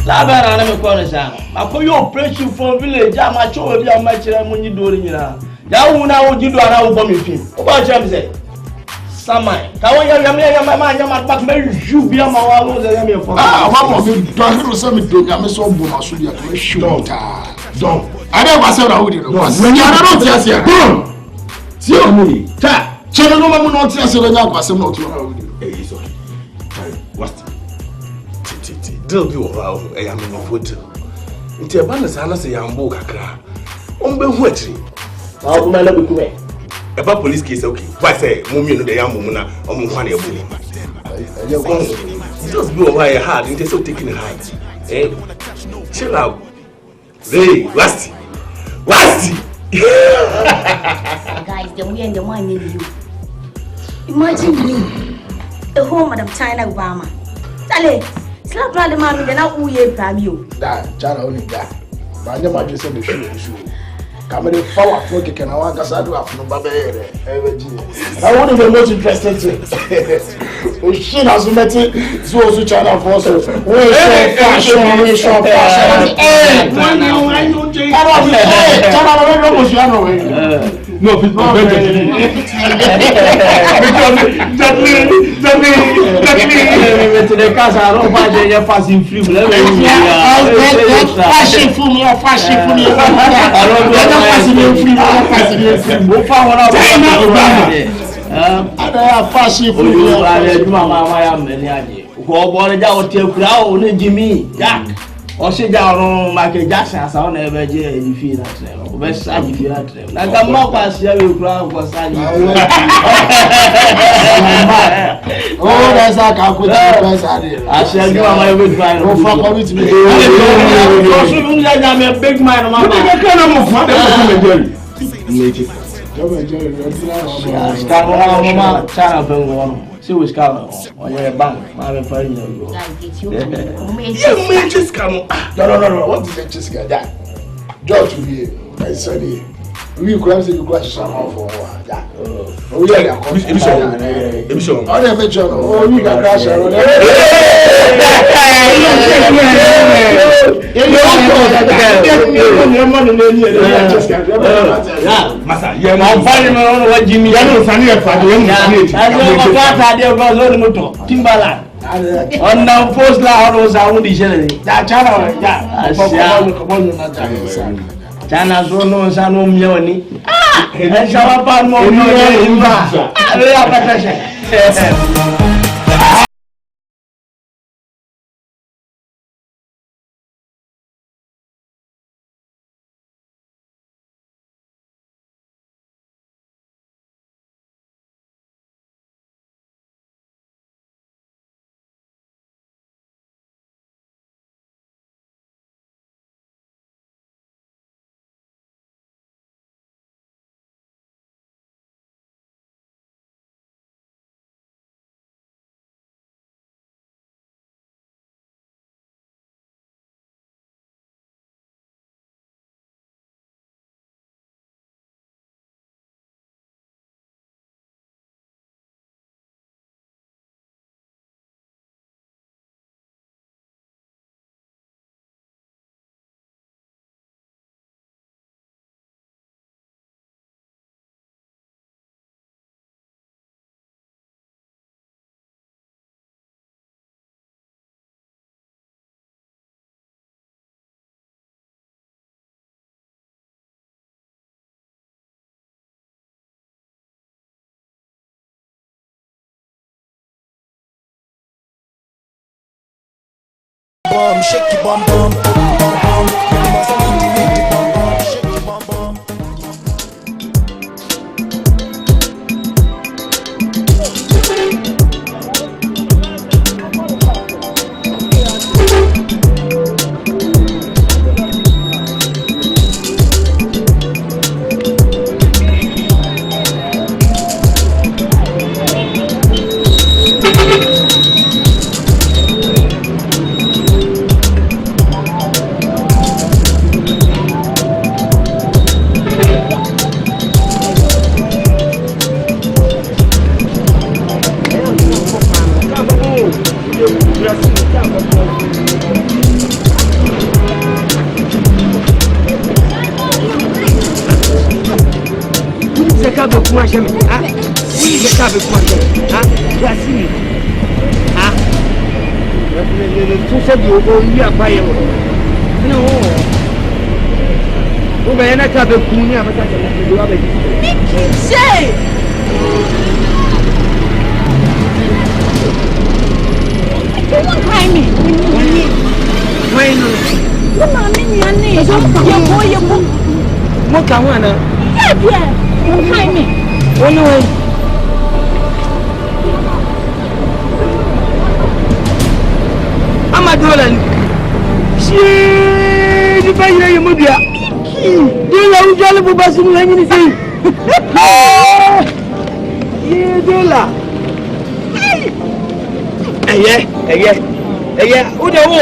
Labara na me call sa. Akoyo operation for village am a chow bi am ma kire mo nyi do ri nyina. Ya wu na wo gido ara wo bo me fi. Wo ba che me say. Samai. Ka wo ya ma back me ju bi am wa wo ze ya me for. Ah, wa mo me do ahiro se me do ya me so bo na so dia to me shu ta. Don. Ada ba se na wo di no. Me ya na no ti ase. Ti o mu. Ta. Chelo no ma mu no ti ase le nya kwa se no to na wo di. Eh, it's okay. What? Deal be over. I am in a hotel. Nti eba na sana se yambo kakra. Ombe hu akiri. Ma ko ma na be kuwe. Eba police case okay. Why say mummy no dey yambo mu na omo hu na ebu. Just be over your hard. Nti so taking it hard. Eh? Chill out. Hey, Rusty. Rusty. Guys, the way and the one need you. Imagine me. The home Madam China Obama. Tale. Slap brother mommy then I who ye pram you. Da, chana only da. Ba nya ma je se me show. Kamere power for ke na wa kasa do afno ba be here. I want to be most interested to. O shi na so meti so chana for so. We fashion. Eh, when you chana no mo shi ano we. No, people don't the casa, I don't find they passing free. Fashion for me. O se ja orun Michael Jackson asa o na ebe je edifi na tre o be sa edifi na tre na ga mo pa se we kura ko sa ni o da sa ka ko ti be sa de ase ju ma we try o fa ko with me o so un ja ja me big man ma ba ka na mo fa de ko me jerry Make ska mo ma chana ben go see we ska on your bank ma be fa you go you make this come no what is that just guy that George we I said we could say you go share for that oh yeah emission oh yeah make sure oh we got crash around masa yeah ma fani me on wa jimi ya no sani e fa de mu sani e ma ka de go lo ni moto Timbaland on na post la on sa un di jere da chana ya ko na Chana so no sa no mi oni e sa pa mo no ni ba ale apatase shake your bum bum, bum bum. You must make the bum bum, shake your bum bum. kuma shame ah we get up kuma ah you are seeing ah to say you go you are quiet no o be na ka be kun ni amata ka do abe say don't cry me why no mama ni ani ye boy mo ka ho ana yeah don't cry me ono Amadolan she di bayira ye modua di la ujale bu basu mu hanyi ni sei ye dola eye o de wo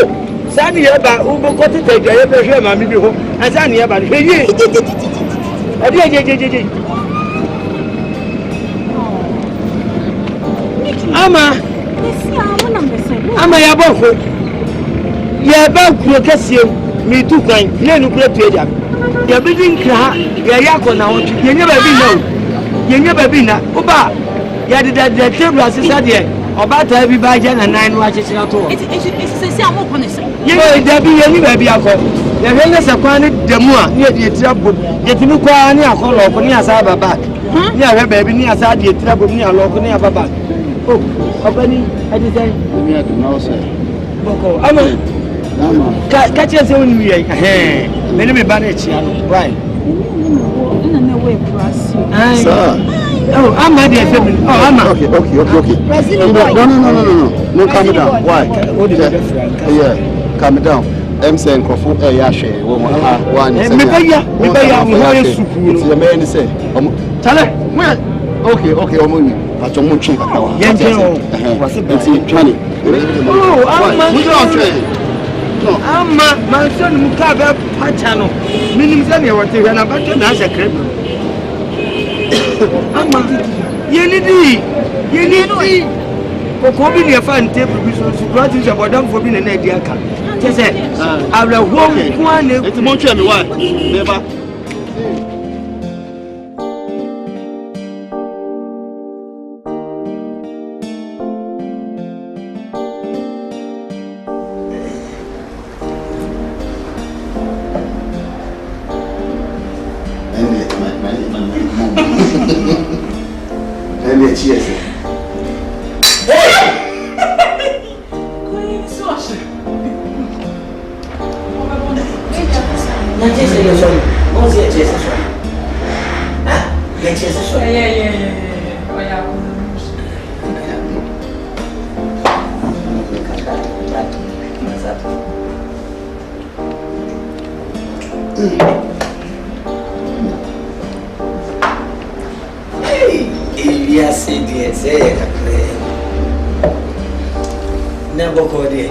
sani ye ba o bo ko tete je ye be hwe ma mi bi ho asani ye ba hwe ye je ama ya boko ya ba kuro kase mi tu kwan ne nu kuro tueja ya bidin kra ya yako na wotu yenye ba bi na oba ya de table asisa de oba ta bi ba je na nan wa chechira to it's say am ko ne say ye da bi ye ni ba bi akọ ya hwe ne se kwan ne demu a ne de tira bob ye timi kwa ne akọlọ ko ne asa baba ne ahwe ba bi ne asa de tira bob ne alọ ko ne ababa oh obani adi say me do now say boko ama ka che se woni wi me ne me ba na chi ano why na we plus sir oh ama dey family oh ama okay no calm down why what did you yeah calm down say crofo ya hwe wo mo ha one say me ba ya mo ho yesuku it's the man say tale okay omo ni pacho mo twi kaka wa yenje o wase ba twani oh ama no ama man so ni muka ba pacha no minim se ne wote hwe na pacho na ase krep ama yeni di koko bi ne fa nte bi so grad is about them for bi na na di aka tese awra ho kwa ne eti mo twa mi wa neba cheers. Yes, say never called it.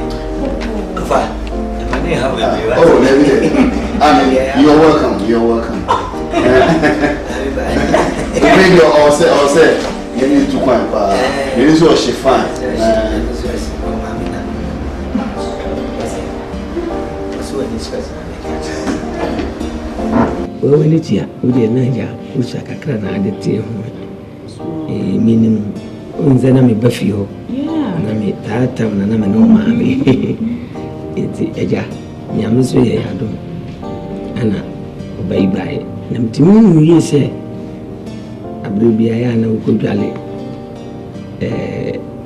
Oh, you're welcome. You're welcome. Bring your all set. You need to quite far. You need to she fine. Well, when it's here, we did Naja, which I can add it meaning unzena me bafio na me tata na na me no mami eti eja nyamso ye yado ana bye na mtimi mu yese abribia ya na ukodwale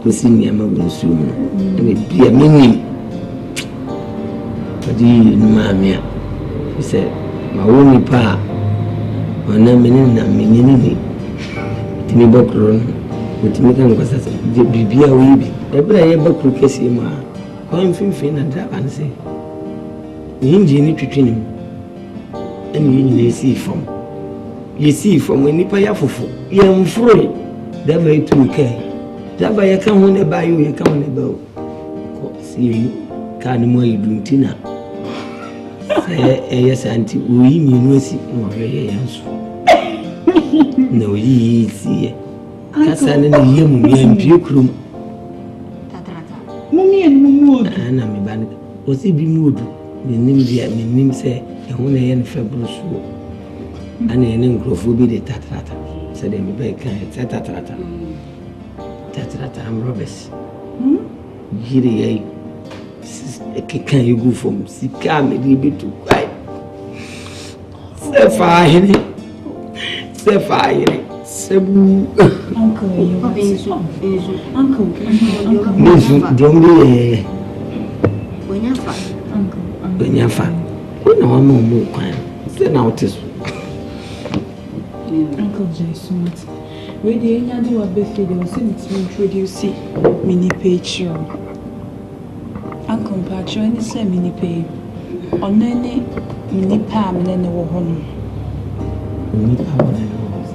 kosi nyama wonsu mu na bia menim odi mami a se ma woni pa ona menin na menyini timi bakro utimi kan kwasa bibia wibi ebra ye bakro kesi ma kwa mfimfin na driver nse yinji ni twitwini eni yin yesi fom nipa ya fofo ye mfuro dava itu kai dava ya kan ho ne ba yo ye kan ho ne ba ko si kan mo iduntina yes Asante uyi minu asi no hweye yanso no yi si kasa ne ne yemu yampie krum mummy en mumu ana me ban o si bi mu odu menim dia menim se e ho ne ye ne fabruso ana ye ne nkrofo bi de tatrata said they make tata. I'm Roberts. Giri, can you go from Sika, maybe to quiet? Sapphire, Sabu. Uncle, don't be when you're fine. When no one more quiet, then I'll tell Uncle Jason. Ready, I do a birthday, they will send to introduce mini page. Uncle Patch, any say mini pay. On any mini palm and then the home.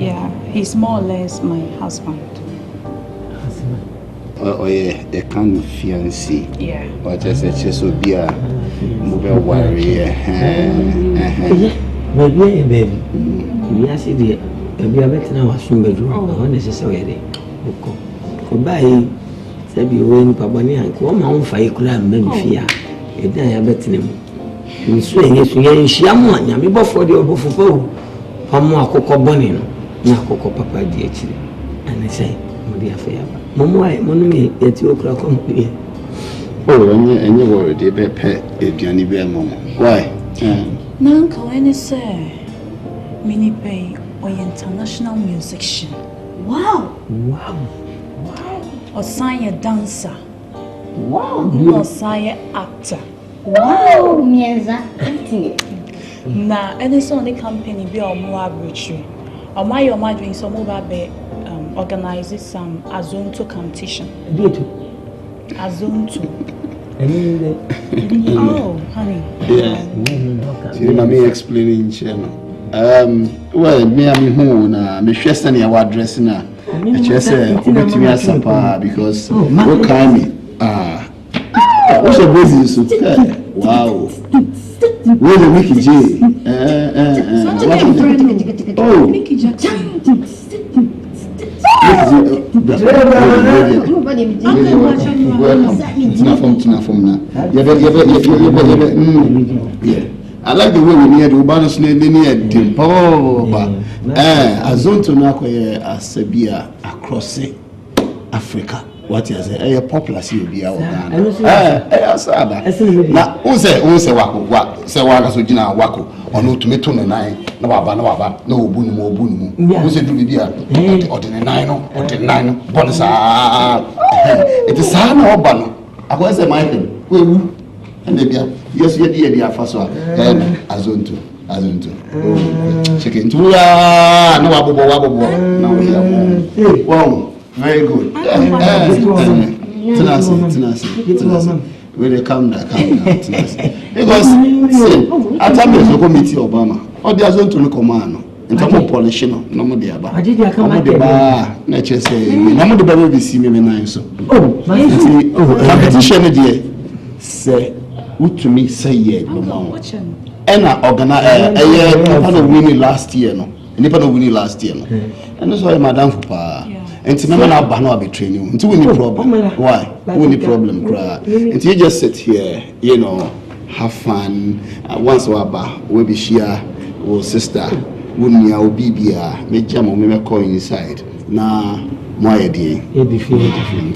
Yeah, he's more or less my husband. Oh yeah, a kind of fiancé. Yeah. But I said she should be a mobile warrior. Baby. Yes, it is. Baby, I bet now was soon bedroom. Oh, necessarily. Goodbye. Said you win Pabani and come on fire clan, maybe fear. It I bet him. You swing it, you shaman, you before the overflow. Pamma cocoa bonino, not cocoa papa dear. And I say, my dear fair. Mamma, money at 2 o'clock on here. Oh, and you were the bed pet, if Johnny Bear Mama. Why? Nanko, any say, mini pay or international musician. Wow! Or sign a dancer. Wow! Or sign an actor. Wow! Now, any song the company be on more arbitrary. Or my doing some mobile organizes some Azonto competition. Azonto. Oh, honey. Yeah. See, mommy explaining channel. Well, me and me home na me share any our dress na. I just say to me as because what kind me what's your business? Wow. Where the Mickey J? Oh, Mickey Jackson. I like the way we near the Ubanos near Dimpo. Azonto Nakoye Asabia across Africa. What is it? A popular CB. Now, who say Wako? Say Wakasujina Wako, or no tomato and nine, no Baba, no Bunumo. Who said to be there? Or the nine, or the nine, Bonsa. It is Sana or Bano. I was a Michael. And they be yes, you are first one. Azonto. Chicken to no wabo. Now we are wow. Very good. Tenacity. When they come down, tenacity. Because at times the committee Obama or the Azonto command. In terms of polishing, no more there. But I did come at the bar. Nature say, no more the baby see me nine so. Oh, competition dear. Say, what to me say yeah, no. And I organize a year winning last year, no. And winning last year, no. And that's why Madame Fupa. And to remember now, Bano be training. Until we need problem. Why? We need problem. And you just sit here, you know, have fun. Once we be share, or sister, wouldn't you be me jam or me call inside. Nah, my idea. Welcome.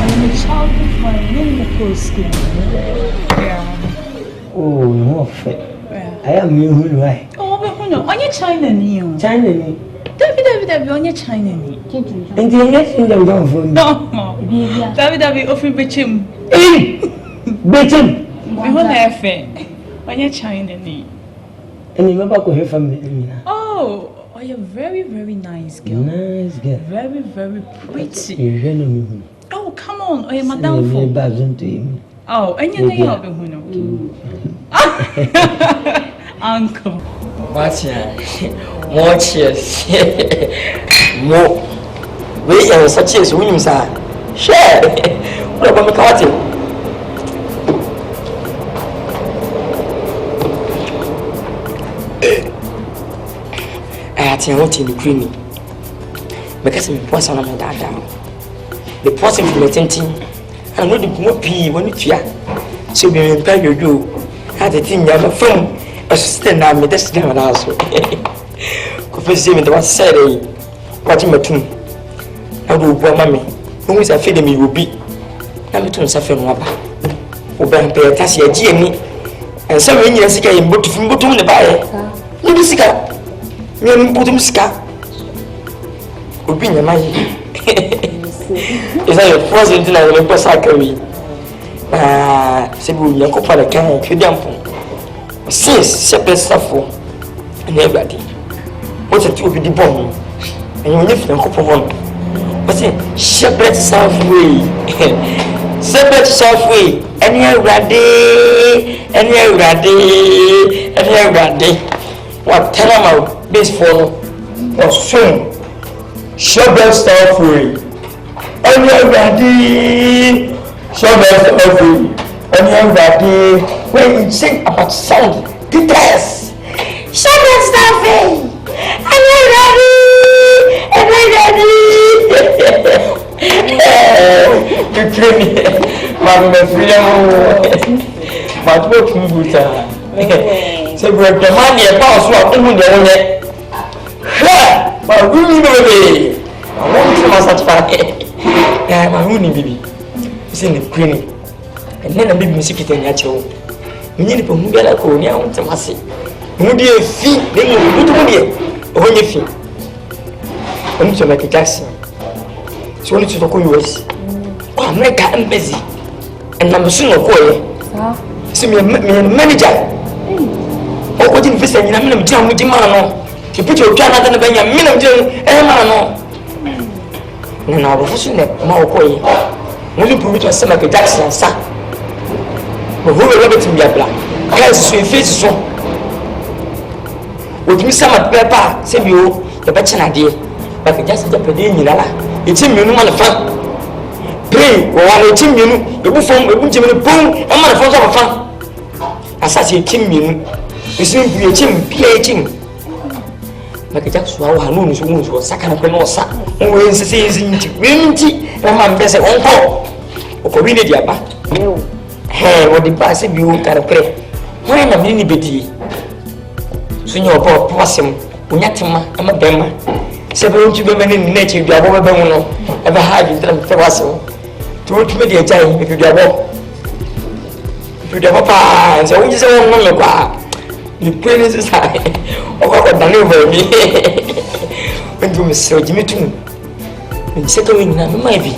I'm a child of mine in the post school. Yeah. Oh, no, I am you who right. Oh, but no, on your China new. China. David, on your China. And the next thing I'm going for. No, David, offering Bichim. Bichim. We won't have it. On your China. And you remember to hear from me. Oh, you're very, very nice girl. Nice girl. Very, very pretty. You oh, come on. Oh, you're Madame Fo. Oh, and your name will be Uncle. What's your watch? Yes. More. We are such as women, sir. Share. What about McCarthy? ati ho ti ni creamy because me posa na me dada the person from the tentin and no di mo pi woni tua so be me mpa yoyo ati tin ya ma from assistant na me des ga na so ko fe se me de wa sere what me tum na do bo ma me no sa fe de me obi na me tum sa fe no aba oba mpa ta se agi ani en sa me nyina sika yim botum ne bae ni bi sika me botum sika obi nyama yi is that your first thing na me pesa kawi se bu nya ko para kan twediampo sis se pesa fo na everybody what you obi di bom and you need to ko pon but say shepherd halfway shepherd halfway any everybody what tell am out this for or soon shepherd halfway any everybody shepherd halfway any everybody when you sing about sound details shepherd halfway you train me, my freedom. But what you do, say, we're the money about what you do. But really, baby, I want to satisfy. Yeah, my honey, baby. It's in the creamy. And then a big music in your show. You need to move like a young Tomasi. Moody feet, then you put on your feet. I'm to make a Jackson. So only to talk US. Oh, America embassy. And I'm soon a boy. See me manager. Oh, what didn't visit? I'm jam with Dimano. You put your gun under the Benjamin Jim, Emano. And I was in that Maukoy. Only prove it was some like a Jackson, sir. But who will it to be a black? Yes, sweet face so. With me, some at Pepper, say you, the better idea. But just a pedin, it's him, you know, on fun. Pray, while it's him, you will form a boom, and my phones of fun. As I say, Tim, you seem to be a Tim, PHing. Like a Jackson, our moons was second of Penosa, who is season to Winty, and my best on call. Or Corina Diaba. Hey, what the pass if you can pray. When a mini bitty. Soon your poor possum, Unatima, and a bema. Several women in nature, you are over ever had in them for us. To which me a time if you get up. If you get up, and so we just don't know about the praise is high. Or what the over me. When you miss Jimmy too. When settling in maybe.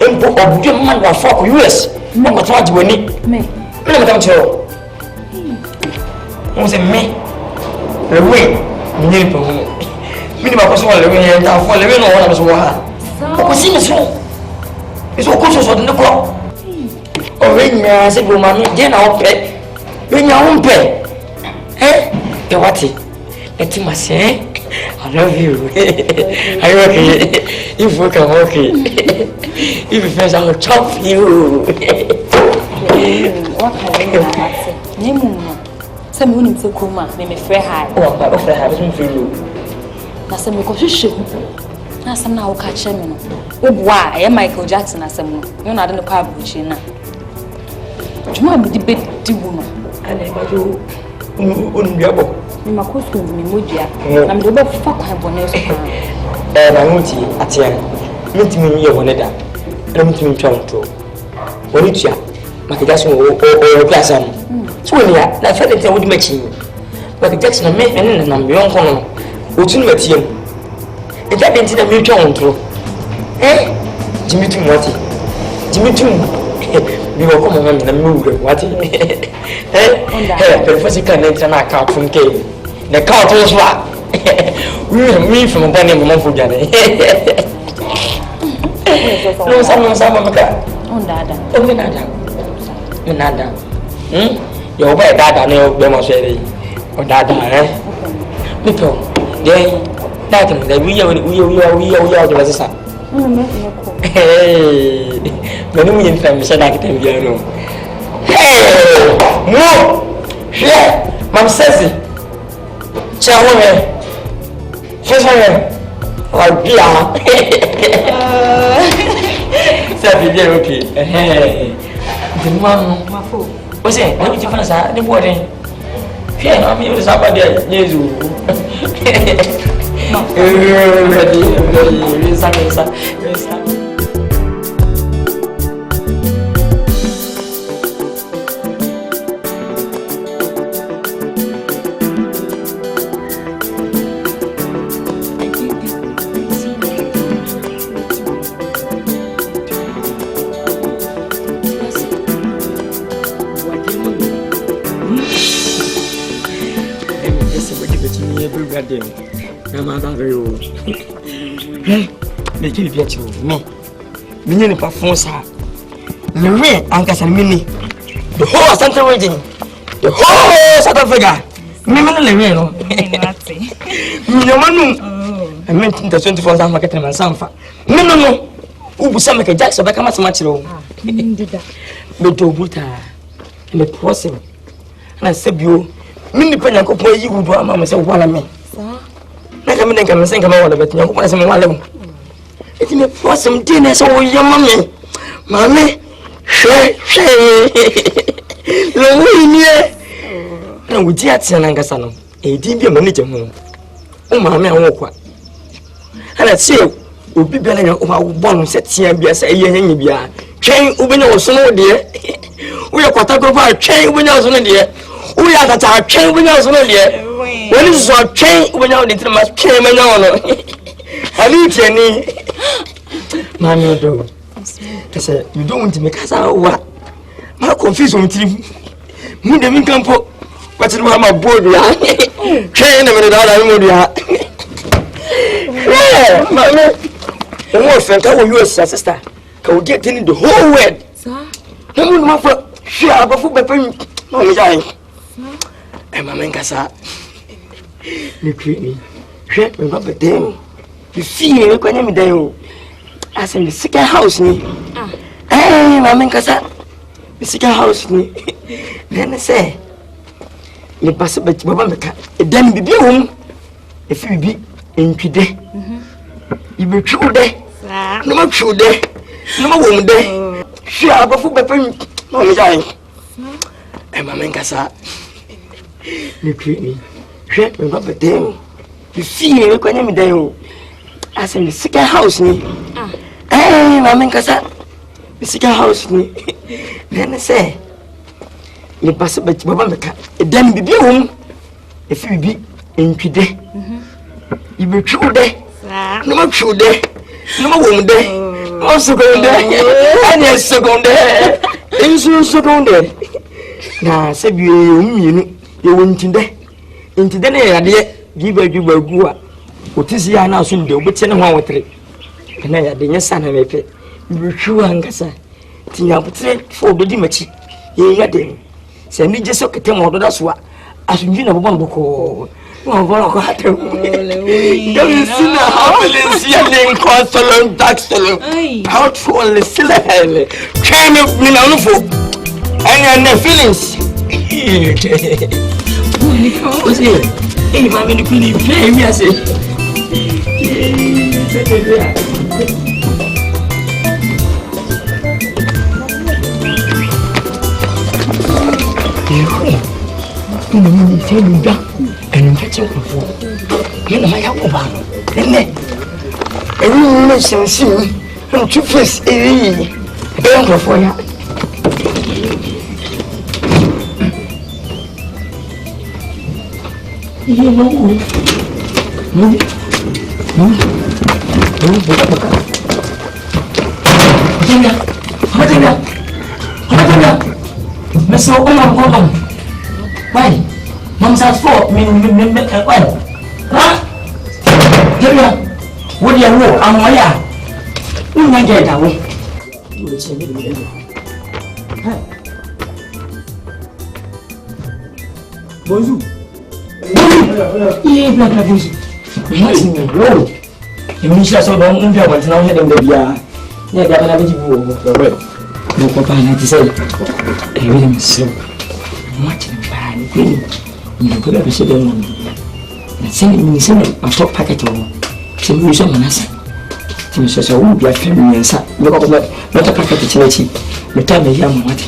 And put a good man for US. No matter what you need. Me. Let me tell you. Was it me? The way. Minimum person living here now for living on one of us. It's all conscious of the clock. Oh, when you are a woman, then I'll pay. When you won't pay. Eh? The what? Let him say, I love you. I okay. If we can okay. If you feel I will chop you. What can I say? Some women say, Kuma, name a fair high. Oh, I'm fair high. Doesn't feel you. Na se me ko hwehwe na sam na wo ka che me no obua e Michael Jackson asem no you na de no kwa abuchi na juma me di bedi wu no ana ba jo onduabo me makosko me modua na me do ba fa kwa bone so ka na nguti atia mutimi mi ye wona da na mutimi twa nto woni tua Michael Jackson o class am so ni ya na fa de te wodi machi Michael Jackson me ene na me yonko no Utun Matiem. If that didn't see me turn through. Eh? Jimmy Tum what? Jimmy Tum. We will come on and move. What? Eh? The first can enter an account from K. The count was what? We will meet from a bunny month for Johnny. No, some of them. On Dada. Oh, Nada. Your way, Dada, no, demonstrated. Or Dada, eh? People. Then, that we are the sister. Hey, the new information I can be no. Hey, no, yeah, Mam says it. Chawoman, Agya. Sabi dia okay. The man mafo. What's it? What you find sa the boy? Yeah, I mean, it's about the news. Hey, make it get you. Me. Me perform, sir. Me Ankas and Mini. The whole Asante region. The whole South Africa. Me no. Me manu. I meant the 24 hours market and Sanfa. No. Who was some make a jack so back a much low. But do buta. And the person. And I said, you. Mini penny could play you would do a mamma say, what I mean. I come in and think about it, you want some one. It may for some dinner, so your mommy. Mammy, share. No, we did send Angasano. A deep manager home. Oh, mammy, I won't quite. And I say, we'll be better over one set here, be as a young beer. Chain, open or so, dear. We are quite a chain windows on dear. We are that our chain windows on dear. When is our chain when out into my chain? I need Jenny. Mammy, do. I said, you don't want to make us out what? My confusion with you. You didn't come for what's in my board. Chain of $1. Yeah, Mammy. The more friend, how you, sister, can get in the whole world. Sir, no one more for share before my friend. Oh, yeah. I'm a man, Cassa. You treat me. Shut me up, damn. You see me when I'm down. I said, the second house, me. Hey, my man, Cassa. The second house, me. Then I say, you pass it, but you then be home. If you be in today, you be true there. No more true there. No more woman there. Share before my friend. Oh, yeah. I'm a man, Cassa. You treat me. Shut me up, damn. You see me when I'm down. I said, the second house, me. Hey, my man, Cassa. The second house, me. Then I say, you pass it, but you then be home. If you be in today, you be true there. No more true there. No more woman there. Also going there. And yes, so going there. And so going there. Now, say you went in there. Into the day, give a gua. What is the announcement? Do but send 1 or 3. And I had the son of a pet. You were true, Angasa. Tina put 4 the dimachi. Ye had them. Send me just so get them out of that's what. As you know, one book or one vote. Don't you see the Valencia name called Solon, Dark Solon? How to only still a hell. Train of Minanufo. And your feelings. What's it? Hey, mammy, you couldn't play me. I say, and catch up before. You know, my Akan. And then, see, and 2 face, a for you. Mr. Oman, why? Mom says 4 minutes. Huh? What do you know? I'm my you might get away. You will say, bonjour. Iya, belakang bus. Masih ngobrol. Indonesia sudah mengunjau macam mana dengan dia. Ni ada apa lagi bu? Betul. Buku apa nanti saya? Ini masih macam mana ni? Ini juga bisa dengan. Send a top packet of some Manasa. So won't be a family and son. Not a packet of charity. The time a young what?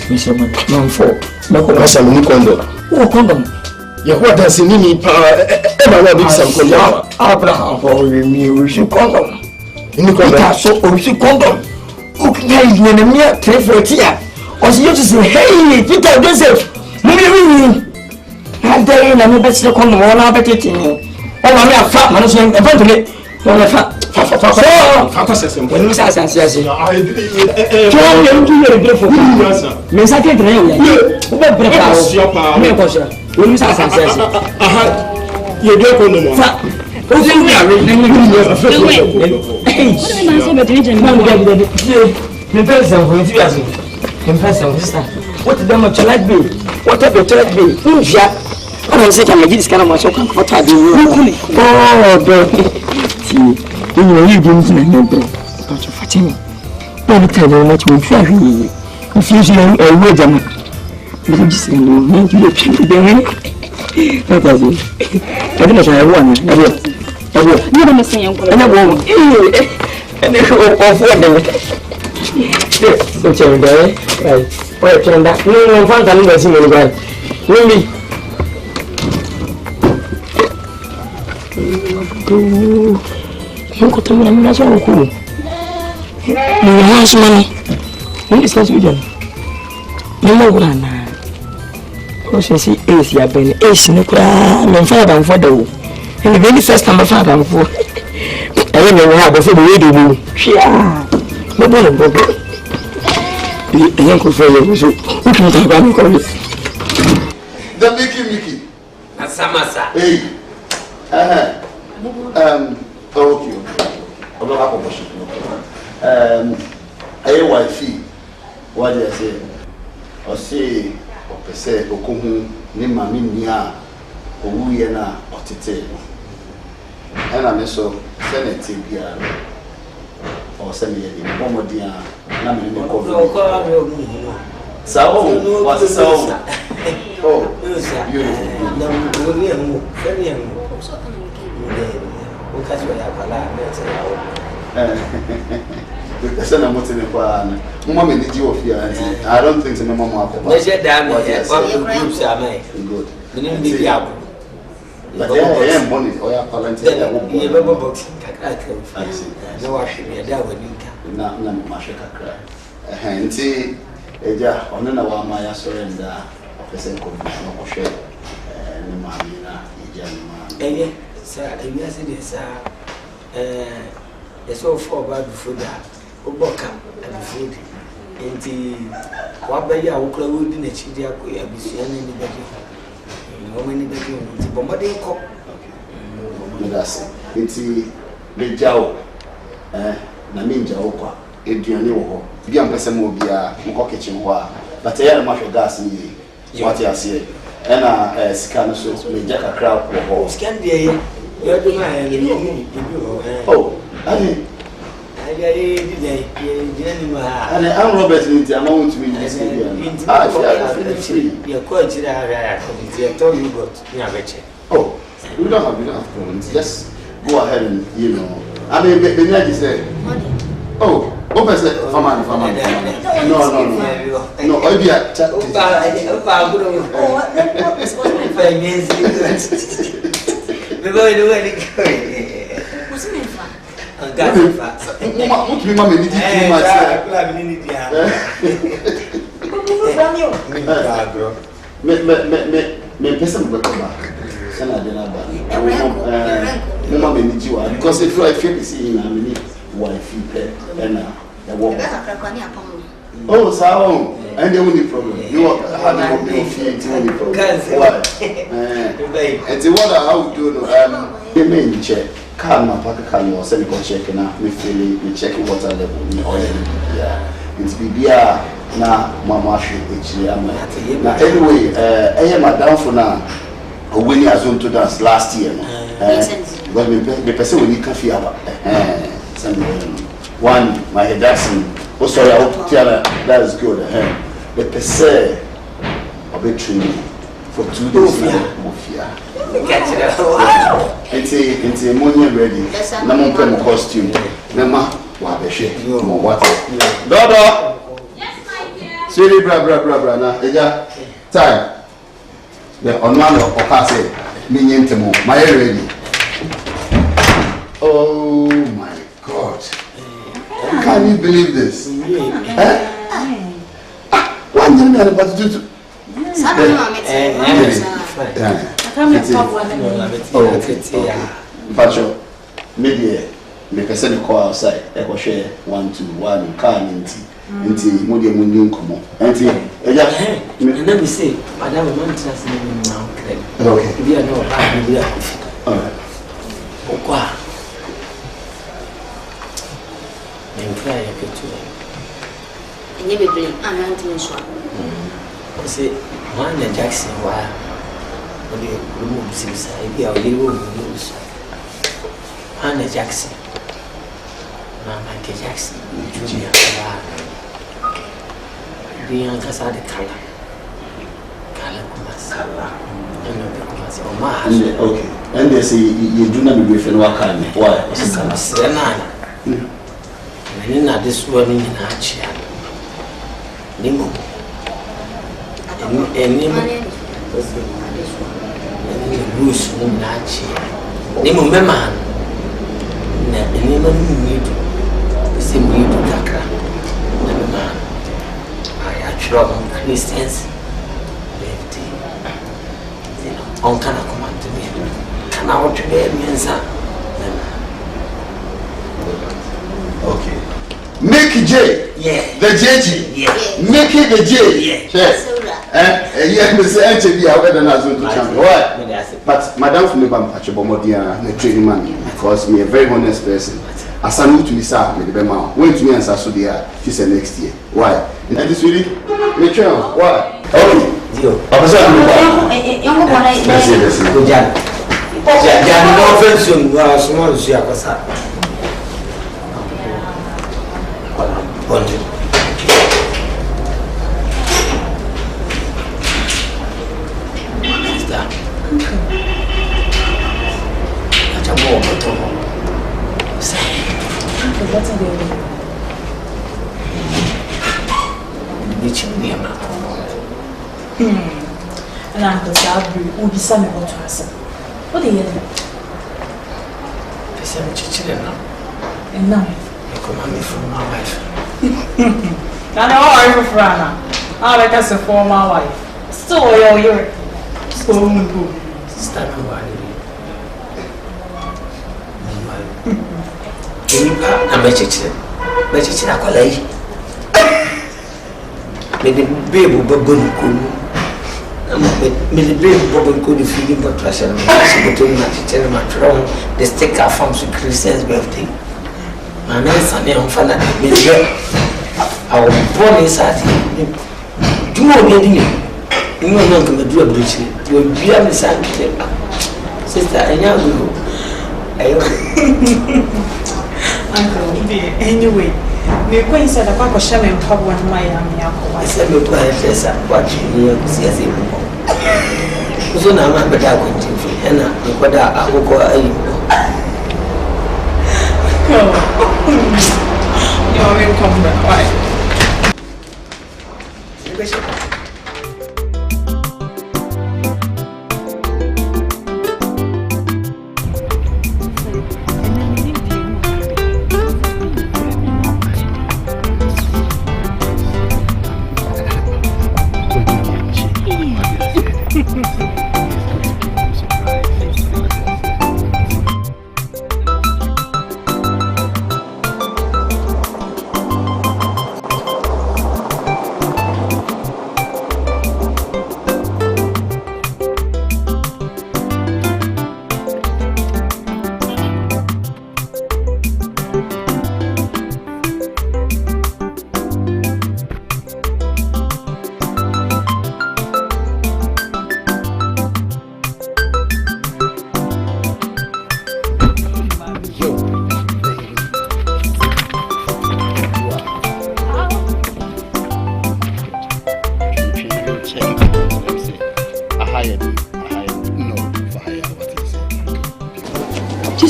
Mr. Man for no condom. Oh, condom. Your what does in me ever be some condom? Abraham for me, we should condom. In the condom, so we should condom. Okay, when a mere 3-4 or she used to say, hey, Peter Joseph, maybe I dare in a better condom or not better thing. Oh, I'm a fat man, so I'm going to get one of fat. When you say, I what the much like be? What have you told me? I don't say I'm a this kind of much comfortable. Oh, you didn't know, but you're fatiguing. Don't tell me much more. If you say a word, I'm not just saying, you need to be what does it? I don't know. I want it. You don't say, and I won't. And they go off one day. So, right? Wait, turn back. No, one time I see anybody. Really? Look at me, I'm not so cool. My house money. What is that with them? No more than that. Because you see, Ace, you have been Ace, no crime, and 5 and 4 though. And the very first time I 5 and 4. I don't know how to say the way they do. Yeah. No problem. The uncle for you, so who can talk about me? The Mickey. Asamasa. Hey. Okay. I'm not a question. I wife. What do I say? I say, I say, Okumu, Nimami Nia, Oyena, or Tite. And I'm so Senate here. Or send me a Momodia, Namin. So, what's the song? Oh, beautiful. I don't think so. My mom good. But I am money. Oh, yeah, Agya ono na wa ma ya surrender officer commission ko hwe ni ma mi na agya ni ma sir emi ase de sa so for bad food oboka and food enti wa ba ya wo kra wo di na chi dia ko ya bisia na ni bedi no mani bedi enti bomade ko me das enti le jawo na mi jawo kwa eduane wo ho bi am pese mo bia mo kitchen ho a but ya ma hwe gas ni what you see na scan so me jaka crowd wo ho scan dia ye you do my ni oh ani and I'm Robert Ninti, I'm going to be this video. You're quite I told you got oh, we don't have problems. Just go ahead and I mean the next is there. Oh, what is it? Faman. No, I'll be at chat. What me mama need too much. Me person go back. Sana dena ba. Mama need you because if I feel see him I need wife and the work. Oh, so and the only problem. You have no fear to any problem. Why? And the what I would do the main check. Calm my pocket calm or send me check na me feel me check water level me oil yeah it's bibia na mama should actually am na anyway I madam for na when you Azonto dance last year because me person we need coffee aba one my head dancing oh sorry I hope that is good the person a bit training for 2 days. It's a money ready. No more costume. Nama, what the shit? What? Dodo. Yes, my dear. Siri, bra. Na, Agya. Time. The onwano okase. Minyentemo. My ready. Oh my God. Can you believe this? One year I'm about to do. Pacho, maybe make a send call outside. I will share 1 to 1 car into Moody Mundi Como. And let me say, Madame Mantas now. Okay, we are no idea. Pourquoi? I'm trying to get to him. And you believe I'm not in shop. See, one Jackson, why? When you remove suicide, you will lose. Anna Jackson, Mamma Jackson, Junior, the young Casada color. Okay, and they say you do not believe in Akan. Why? And in this one in Achia. Nimo. And Nimo. Bruce Munachi. Nimo Meman. Nimo need the same way to Dakar. I actually Christians. On can I command to me? Can I want to be a mensa? Okay. Make J. Yeah. The JG. Yeah. Make it the J. Yeah. Yes. Yeah, Mr. Anthony, I went and Azonto champion. Why? But Madame from the Bampachabomodia, the training man, because me a very honest person. Asante to Lisa, me the Bema. When to me and Sasudia, she said next year. Why? And this really, me child. Why? Okay. Yo, Officer, good job. Yeah, no offense, small Siakasa. And Uncle Sabri will be some about us. What do you know? I'm children now. And now, you command me from my wife. Now, no, I'm a friend. I'll make us a former wife. So, you're so good. Stand over. I'm a children. But it's not a lady. Maybe baby will go. Maybe baby will go to feed him for treasure. She told me to tell him the sticker from Christian's birthday. My man, Sunday on Father, our born inside him. Do you know you are not going to do a bridge? You will be a missile. Sister, and you Uncle, anyway. Me queen said about a shaman pub one my young uncle. I said, look, I said, what you see as you so now I'm better going to and what I will go. You're welcome, why?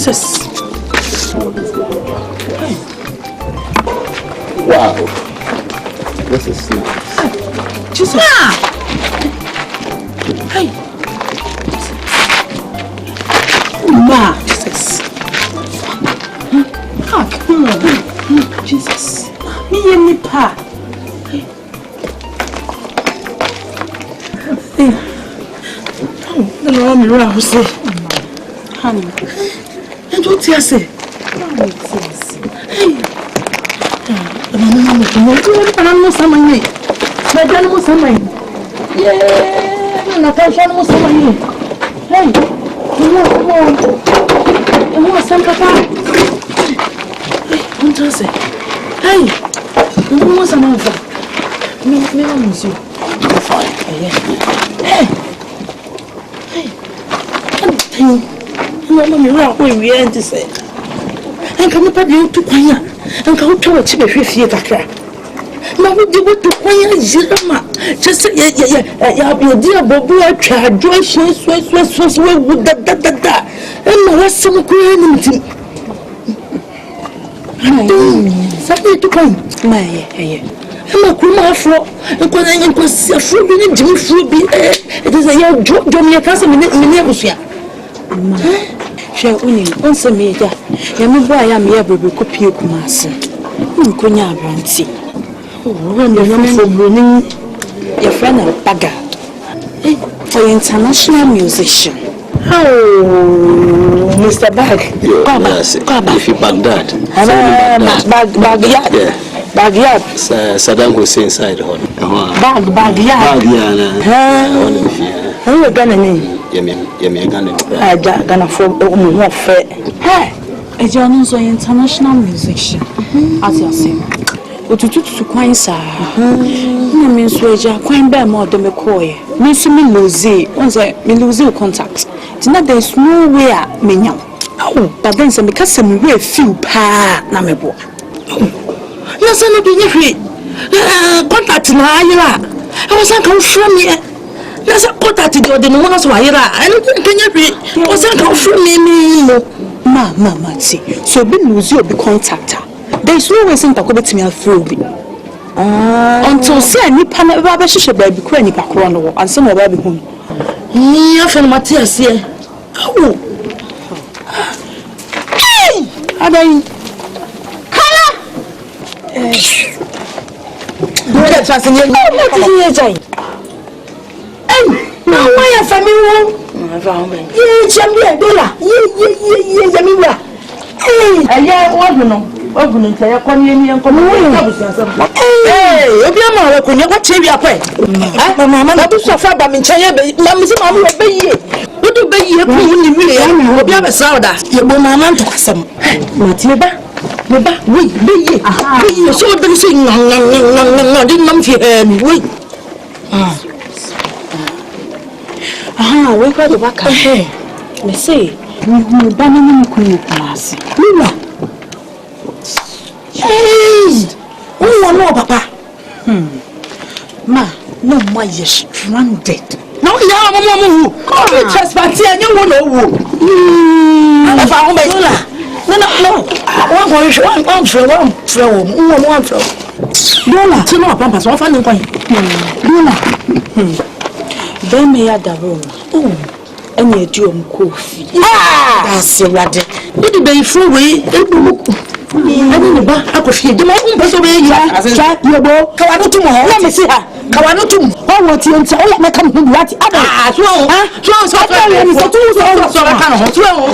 Jesus. Wow. This is nice. Jesus. Hey. Ma. Jesus. Ah, come on. Jesus. Me and me pa. Hey. The Lord me around say. Honey. And what you say? Hey. I'm not somebody. My dad was somebody. Yeah, Natasha was somebody. Hey, come on. You want some papa? Hey, don't say. Hey, you want some of that? Me, monsieur. Fine. Hey. Mama, me rock where we end to say. And come up you to Paya and go to a chip if you fear that crack. Mamma, you want to Paya Zirama. Just say, yeah, be a dear Bobo, I tried, joy, sweat, with that. And my last summer queen. Something to come. My, I'm a cream afro, and when I was a fruit, you need to be it is a young job, your cousin, Minebusia. She winning on some media. Yammy, I am here, baby, copy of Master. Kunya Branty. When you're from running your friend of Bagad. For international musician. Oh, Mr. Bag. Yes, if you Baghdad. Bagyard. Saddam Hussein inside hon. Bagyard. Who are Ghanaian? Ghanaian from Hey, a journalist or international musician, as you say. What to quite sa. Means wager, quite bear more than McCoy. Miss me lose, once I lose contact. Tonight there's no way at me. Oh, but then some because some way few pa Namebo. Yes, I'm not being free. Contact Naira. I was uncle from me. Yes, I contact the ones who I don't think I was uncle from me. Mama, see. So be lose you be contactor. There is no way to talk about me through me. Until say ni pana baba shisha baby kwa ni pakrono and some baby home. Ni afan Matthias here. Oh. Hey! Adai. Kala. Don't trust me. What is here, Jay? Hey, now why are family? Yeah, champion dollar. Yeah, Jamila. Hey, yeah, what no? Open and say, come here and come away. Hey, if you're not going to watch your play. Mamma, I do so far by me, Mamma, be ye. What do be ye? Will be a soda. You will not to some. Matilda, we be ye. You saw them sing, no, didn't hear me. Wait. We got the back. Hey, me say, we will ban Queen class. Hey! Oh, no, Papa. Ma, no, my you're stranded. No, Mama, oh, trespass here, you won't know. I found my no. One throw. Lola, to know Pampas, one funny point. Lola. Then me had the room. Oh, and you do coffee. That's your lad. What did they throw away? I didn't buy a coffee. The man who was away. Jack, your boy. Kawanotum. Let me see her. Kawanotum. Oh, what you say? Let me come to what? What's wrong? What's wrong?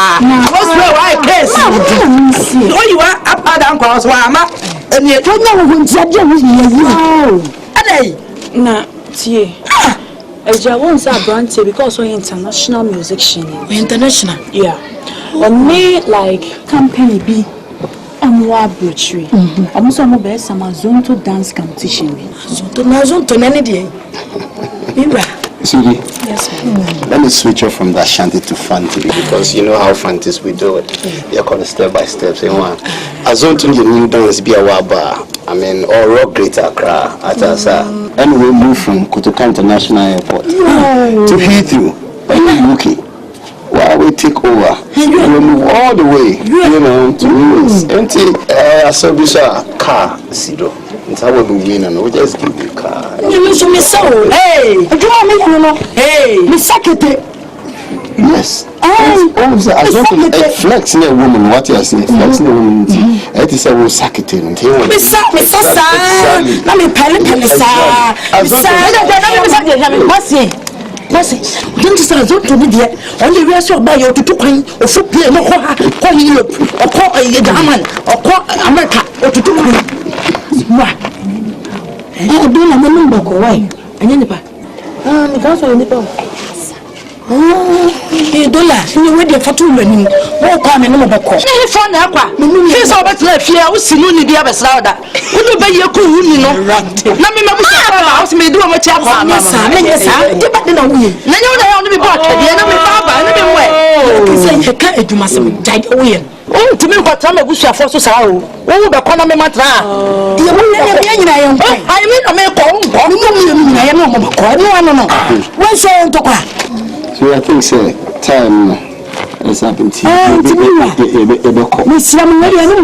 I guess. Oh, you are up and cross. And you don't know when Jabja was near you. Nah, see. Agya once a branch because we're international musician. International? Yeah. On me like campaign B on Wabutry. I'm also a best Azonto dance competition. Azonto any day. Siri, yes, let me switch off from the Ashanti to Fanti because you know how Fantis we do it. They're called step by step. Say one. Azonto the new dance be a waba. I mean, or rock Greater Accra at Asa. And we move from Kotoka International Airport to Heathrow by the UK. While we take over. We move all the way, you know, to US. Until I saw this car, Sido. It's how we win, and we just give you a car. You miss me so. Hey, do you know? Hey, Miss Secretary. Yes. Azonto flexing a woman. What you are saying? Flexing a woman. It is a woman secretary. Miss let me pay. What's it? Don't you say Azonto be there? Only we are so by you to coin or foot play no call Europe or call a German or call America or to do. What? I don't remember why. And then the because of the $1 you wait for 2 minutes. What time in the book? Any phone aqua. Here's all that's left here. Who's seen only the other side? Would you be your cool? You know, let me know house may do a much. Yes, sir. You better know me. Then you only be bought. The enemy papa, and anyway. You can't do myself. Died away. Oh, to me, what time I wish I for so sorrow. Oh, the corner me matra. I mean, I may call. I am not call. No. What's saying to her? So I think time has happened to you. Miss Yamari, I don't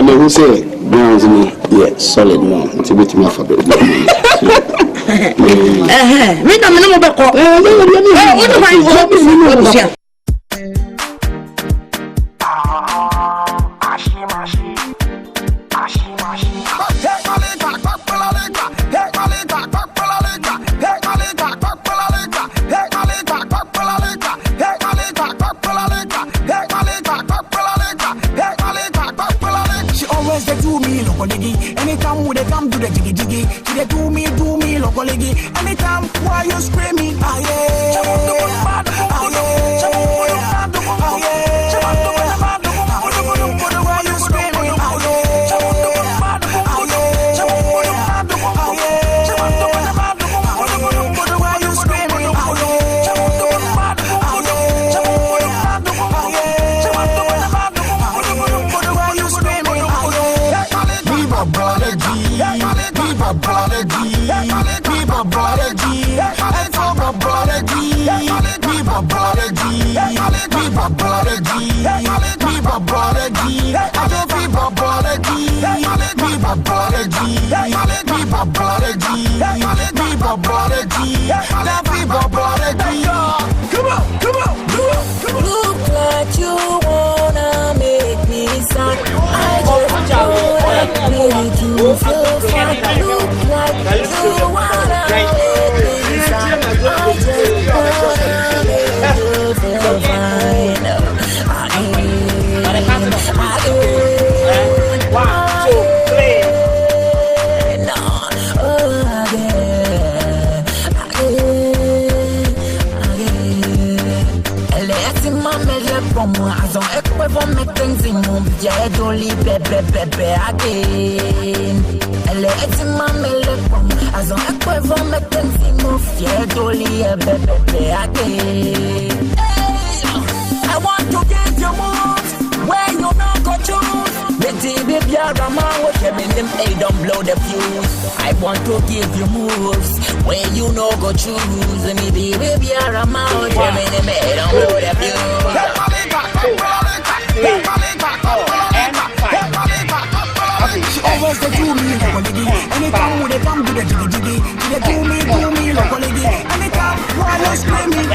know who said, yeah, solid man. It's a bit more for the anytime would they come to the jiggy jiggy, they do me locally. Anytime why you screaming, ah yeah, Look like you wanna make me sad. I just wanna make you feel fine. Look like you wanna make me sad. I just wanna make you feel fine. Azon make things in mum, yeah, dolly, bebe, again. Let's my melon, Azon make things in mum, yeah, dolly, bebe, again. I want to get your moves where you not go choose. The TV Biarama, what you mean them, hey, don't blow the fuse. I want to give you moves where you no go choose. Me baby Biarama, what you mean them, hey, don't blow the fuse. She always they do me locally. Anytime when they come to the jiggy jiggy, they do me locally. Anytime while you're screaming,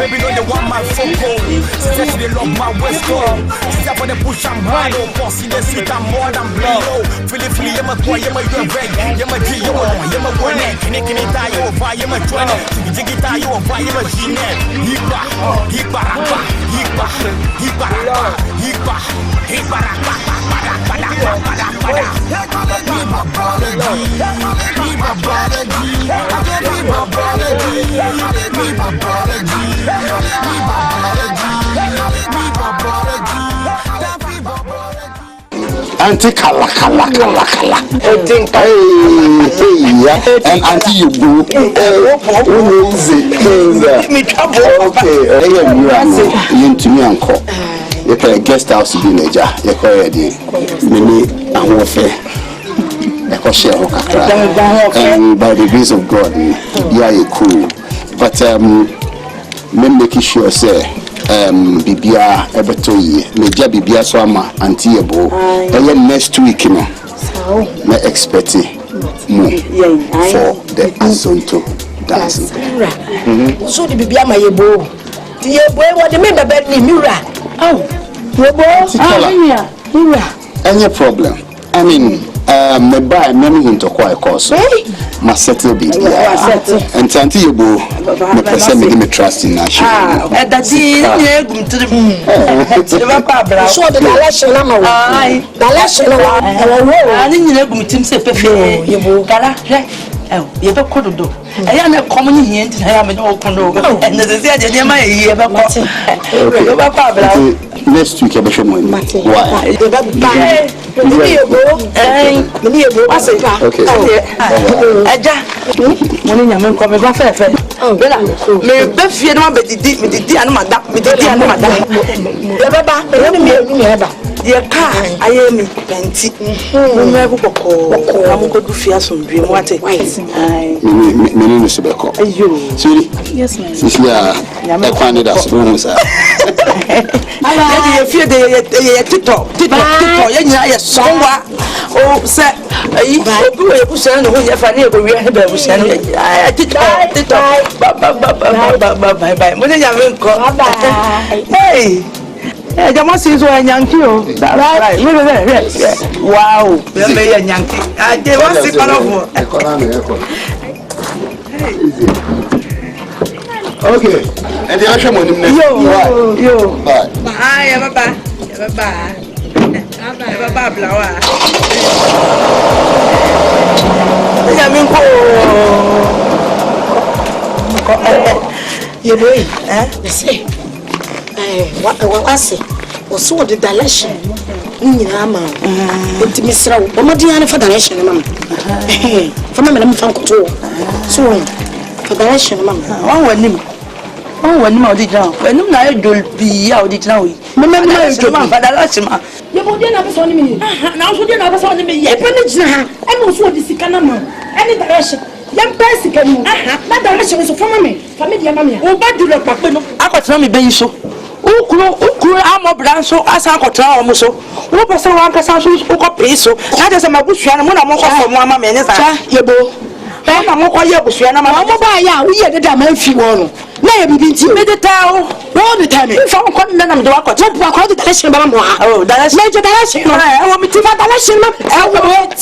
baby, know they want my phone call. She said they love my West Coast. She said for the push I'm hard, oh, boss in the seat I'm more than blow. Feel I'm a boy, I'm a young red, I'm a G, I'm a one neck, Nicky Tayo, I'm a 20, Jiggy Tayo, I'm a Gine, Auntie Kala. And Auntie you go. Who is it? Me trouble. Okay. You to me uncle. You can guest house in Niger. You can ready. Many and warfare. And by the grace of God, you are cool. But me making sure say Bibia Ebetoye, Meja Bibia Swama, Auntie Ebo, and next week, you know, me expecting more for the Azonto dancing. So the Bibia my Ebo, the Ebo, what the member bed me, Mira. Oh, Mira. Any problem? I mean, me buy me into quite course. My settle be and Auntie Ebo, me person me trust in National. That's it. So the election, the election, I didn't know him say, Ebo, Gala, you ever could do. I am a common here and I am an open door. And the other my ever next week, I will show my why. Okay. Morning, I'm coming back. Oh, me best you know, but the and madam, with the and madam. Dear car, I am in plenty. Never go. I'm going to fear some dream. What a Many Sebeko. Yes, ma'am. I find it as room, sir. I fear the TikTok. Somewhere. Oh, sir, you send when you're funny, but we have a send. I did bye. When I hey. I must say, so young too. Right. Wow. You're young. I did want to okay. And the action on him. Yo. Bye. Bye. Bye. You know, what I say was so the direction. Into Miss Row, Omadiana for direction, Mamma. For Mamma, so for direction, Mamma. Oh, when you did now, when you be out it now. Remember, my last month. You put in a son me. Now, should you never saw me yet? And also the Sikanama, any direction. Young person, that direction is from me. Familiar, Mamma. Oh, but do not papa. I got from me, Ben so. I'm a brand so as I got almost so. What was the one person who spoke up so? That is a Mabush and one of Mamma Menesa. Yebo. I'm not quite yet, Mamma. We had the damn few. Maybe didn't you? Made the town all the time. If I'm calling them, do I call the direction? Oh, that's major direction. I want me to have direction. I want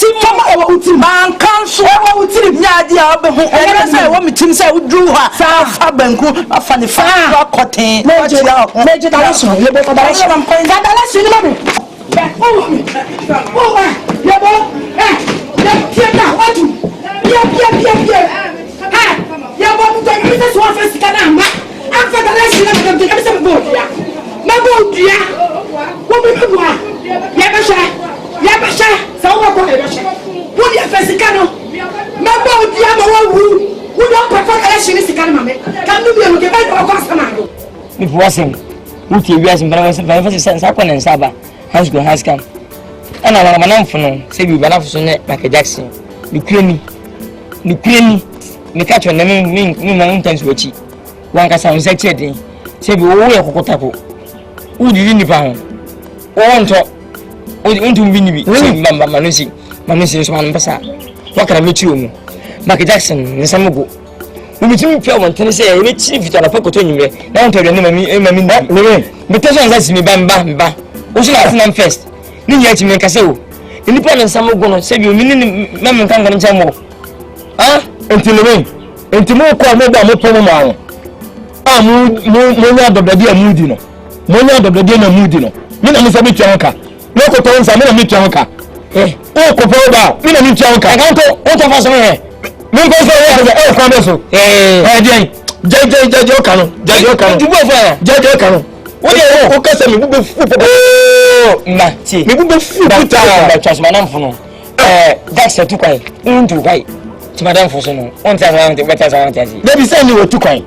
to man council. I want to Nadia. I want me to say, who drew her Fabanku, a funny fire cotton. Major direction. You better direction. I'm calling that direction. Yeah, but this one first can after the rest of the episode board. My board, yeah. What we do? Yabasha, so what boy? What you first can? My board, yeah, who don't prefer election is the can you be able to get our customer? It wasn't. Who you guys in Benevolence and Sakon and Saba has gone has come. And I'm an unfun, say you better for Michael Jackson. You creamy. Me catch on me my intense watchy. One can sound sexy. Say, we all have Cocotapo. Who did you find? One talk. What into Winnie? Manusi is one person. What can I meet you? Michael Jackson, in some go. We meet you one Tennessee, I meet you on a pocket anyway. Now tell your name, because I asked me bam. What's your name first? Ninja to make a so. Independent, some going to say you meaning Mamma can't get some more. Ah? Until more call me by Mopomo. Ah, Monia the Badia Mudino. Monia the Badia Mudino. Mina Mr. Mitanka. No Cotones, I'm going to Mitanka. Eh, oh, Copoba, Mina Mitanka. I can't go. What of us here? No, go for the Condeso. Eh, Judge Okano. What o kasa me bu be fu na ti me bu be fu ta ba twas madam fu no that's tu kwai ndu kwai ti madam fu so no on ta sa on te beta sa on te asi na bi say ni wetu kwai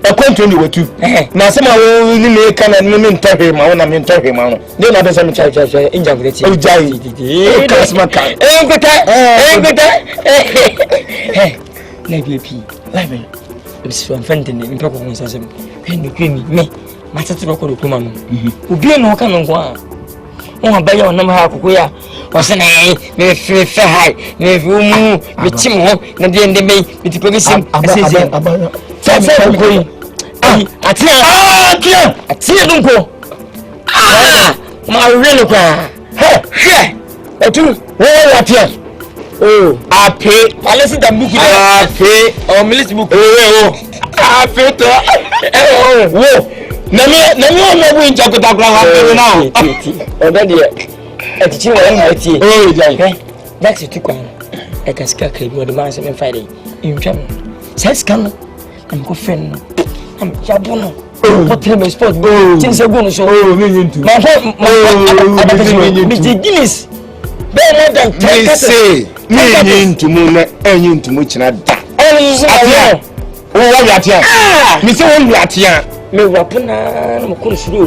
e kwento ni wetu na se ma wo ni me kana ni me ntahwe ma wona me ntahwe ma no de na be say me cha inja greti o jai kasma kan engota na bi pi live ebisi wan fante ni mpako ko nsasem ni kwemi me matete ko ko kuma no obi no ka no kwa o ba ya onam ha akoko ya o se na me fe hai me vumu me tim ho na de ende me me tipo bi sim asese fa ko yi atia dunko ma rele kwa he otu wo atia oh ape alesi da buku ape o milisi buku ape to wo na me o mo bu inja ko ta kura wa pe na o da de e ti chi wo na ti oh jai that's it kwa e ka ska ka bi o de ma se me friday intwa says kan am ko fen am jabono what time is sport tin se go no so me nyintu ma ko me Guinness be more than 10 say me nyintu na enyintu mu kina da atia o wa atia me se won atia me wa puna na ko sura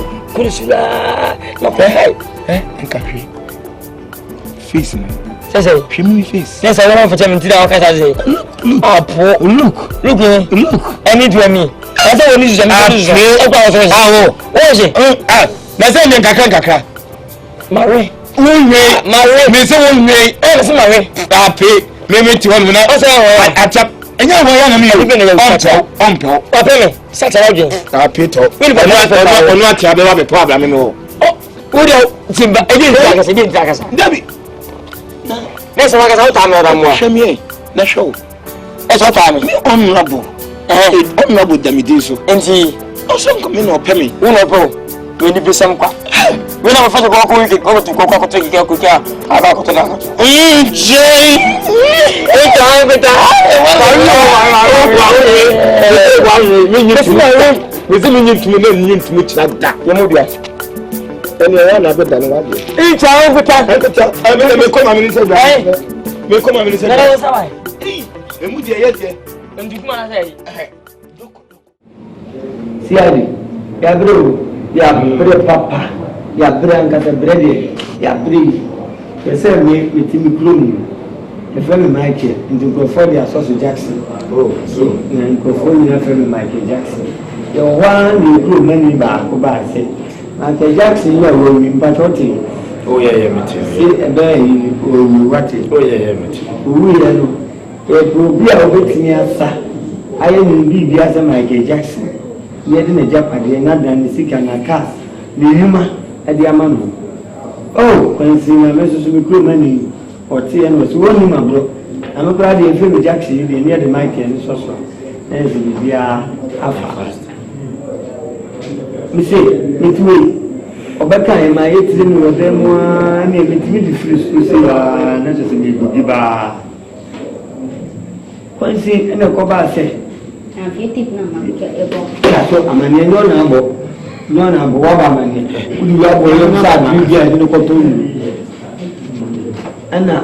na ko hai nka hwe face na say hwe mu face yes I want for tell me that okay say look I need you me I say we need you me o kwa so awo o se na say me kakra mawe mawe me say won me o se mawe ape me ti won na o se atap enya wo ya na me onto ape me sat away ape to onu atia be wa be problem me no o de timba e dey akasa dabi nessa vaga sa uta me ora mo hwemie na show e so ta me honorable damidiso enti o so nko me no pe me uno po we ni besam kwa we na fa ko wiki ko to ko to ki ko kya aba ko to na ko je e ta beta we ni ntumu china da ye mo bia eni ya na be da no wa de incha o beta me ko ma minister da me ko ma minister na sa wa e mu de ye de ndi kuma na sai siali ya bro ya bre papa ya bre angata brede ya bre yese me mitimi klonu e fe me Michael ndi ko for dia so Jackson so na ko for ni fe me Michael Jackson yo wa ni klonu mani ba ko ba se Michael Jackson ya wo mi mpatoti oh yeah mitimi si ebe yi o wati oh yeah mitimi wu ya no e ko bi a obetimi asa aye ni bi asa Michael Jackson ye de na japade na dan sika na cars ni yuma e de amano oh kwansi na meso so mi kro mani oti en so woni ma bro am kra de film Jackson de near the mic en so e ze bia afa mi se mitwe obeka e ma yetire mi wode mo na mitimi di free so se ya na so se mi bi ba kwansi ene ko ba se Tip na mamke ebo. So amane no na bo wa ba mane kudu ya bo yo sa bi dia ni ko to ni ana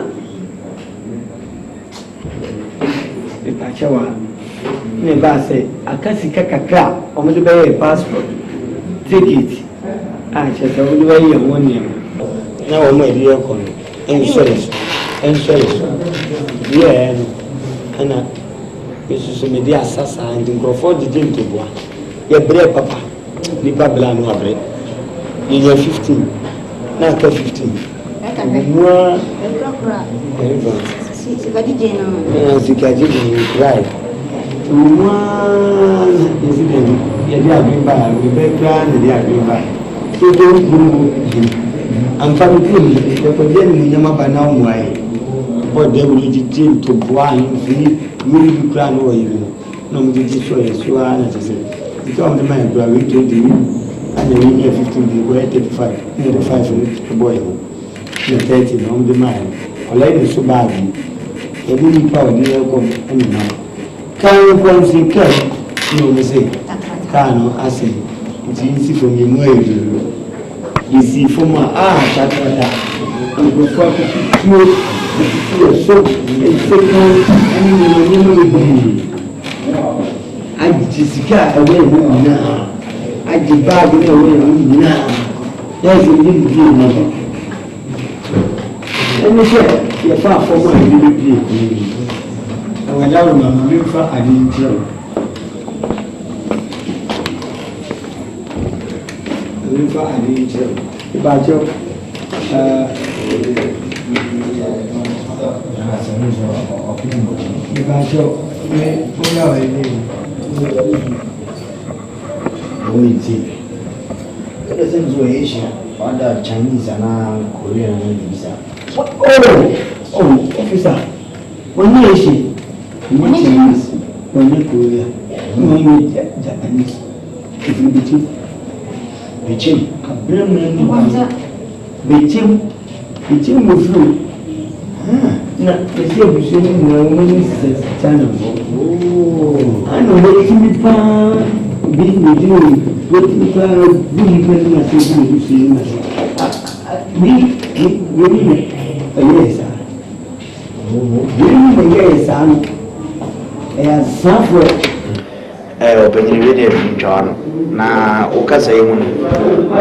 e pa chawa ne ba se akasi kakakra o mo de be passport ticket a che so do we yan woni na wo mo ri e ko ni insurance yeah ana Jesus me dia sasa and grofo di to boa ye bre papa ni babla no abre ni 15 na ka 15 moi si ka di na si ka di ni cry moi is it ye dia bi ba we be cry ni dia bi ba to guru am fa mi ko dia ni nyama ba na mo ai bo de we di to boa ni really be crying over you. No, we did show you, so I say, you come to my brother, we 20, and then we 15, we 35, 35 boy, 30, no, the man. I like it so badly. A little power, you come, anyhow. Can you come see, no, we say, Kano, I say, It's from your way. You see, from my Shakata, I'm going to soap and second, I just got away now. I just bargained away now. There's a little bit number. Let me say, you're far from my little bit. I went down my mamma, I didn't tell. I didn't tell. About your other Chinese and Korean visa. Oh, officer. When you Chinese, when you Korea, when you Japanese, if you Bichim, Bichim was through. Now, the same China. I know what it can be being with you, what you can really see. Yes, opening video from John. Now, Okasa,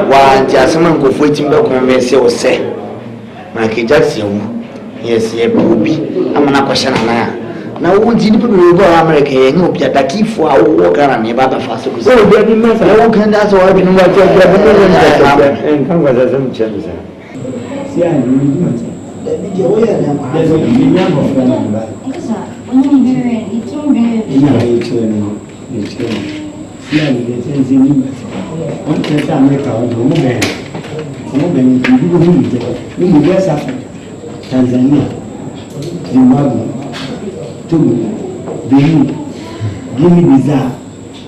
why Jasmine go for it in the conveyance or say, Mikey Jackson, yes, will be. I'm not questioning now. Now, would you put me over America and hope that I keep for our walk around the Baba Fast? So, baby, Master, I won't can that's why I've been watching and come with us and chance. See, I Tanzania, Zimbabwe, Togo, Benin, Guinea-Bissau,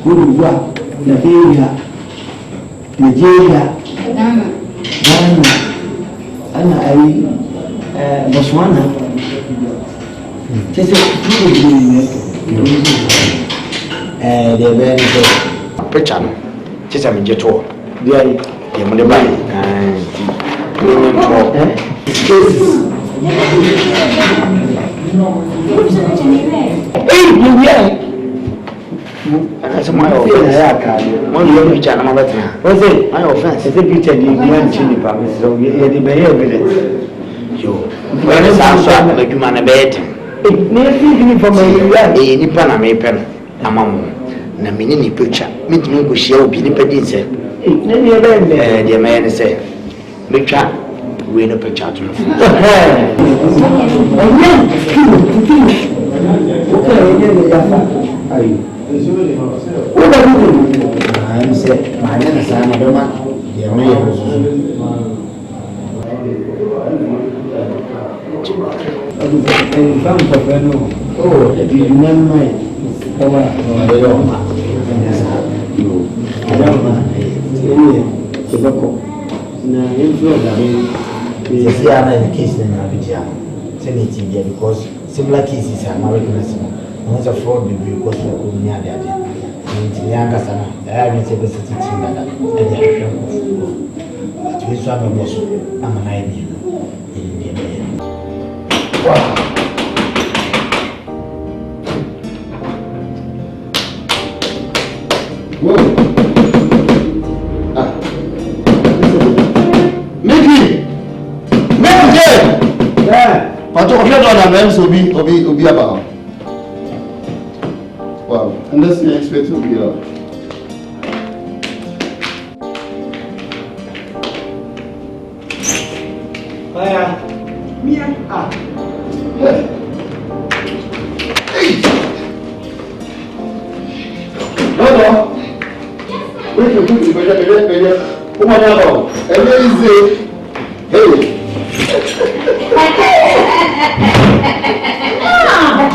Cote d'Ivoire, Liberia, Nigeria, Ghana, Botswana. Just they're very good. Picture, just a minute tour. They are the money and and that's my offense. One year, which I'm about to was it? My offense. It's a picture you want to promise. So you're the behavior with it. You, when it's outside, like you man a bed. It may be from a Nippon American. Among the mini picture. Meet me with shall be the pedicure. The man say, picture. We no picture to I'm saying, my name is Anna Doma, the American. Oh, if you remember my yes, case in Abidjan, Senate, because similar cases are American. Once a fraud will be because of Kunya. And the younger son, I haven't said the city team that they are but we saw a boss. I'm an idea in the Obi about. Wow, and that's the expect to be up. Hiya. Mia. Ah. Hey. Hello. Wait, come on now. Hey.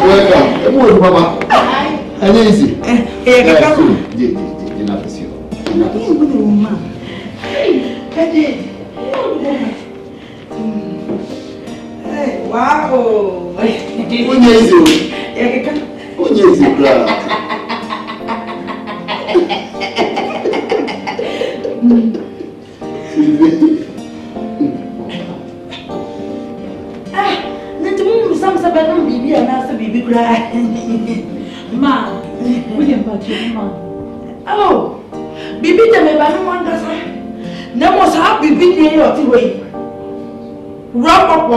Welcome. Good, Mama. And easy. Wow. Some baby and ask the baby cry. Ma, we can patch you, ma. Oh, baby, tell me about no one does. No more happy baby or the way. Wrap up,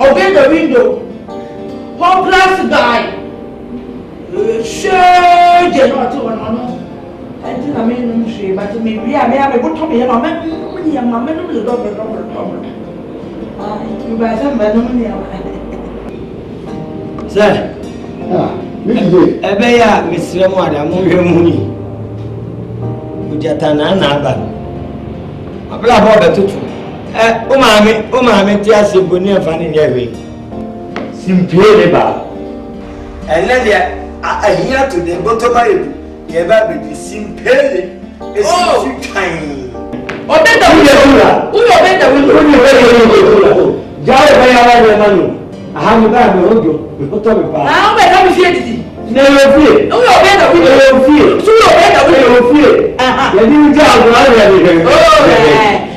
open the window. Hot glass guy. Sure, you're not one on. I think I mean, but maybe I may have a good time here. I'm a little doctor. You guys have no money. Sir, Ebeya, Mr. Mwada, Muni. Ujatana Naba. A black border to Umami, Tiasi Bunia Fanny Nevi. Simply bar. And then I hear to the bottom of it. Never be the simply. It's time. Obey the window. Jai Bayana Manu. I have a bad window. We put up a bar. How may I fear it? Never fear. Oh, obey the window. Fear. So obey the window. Fear. The new job.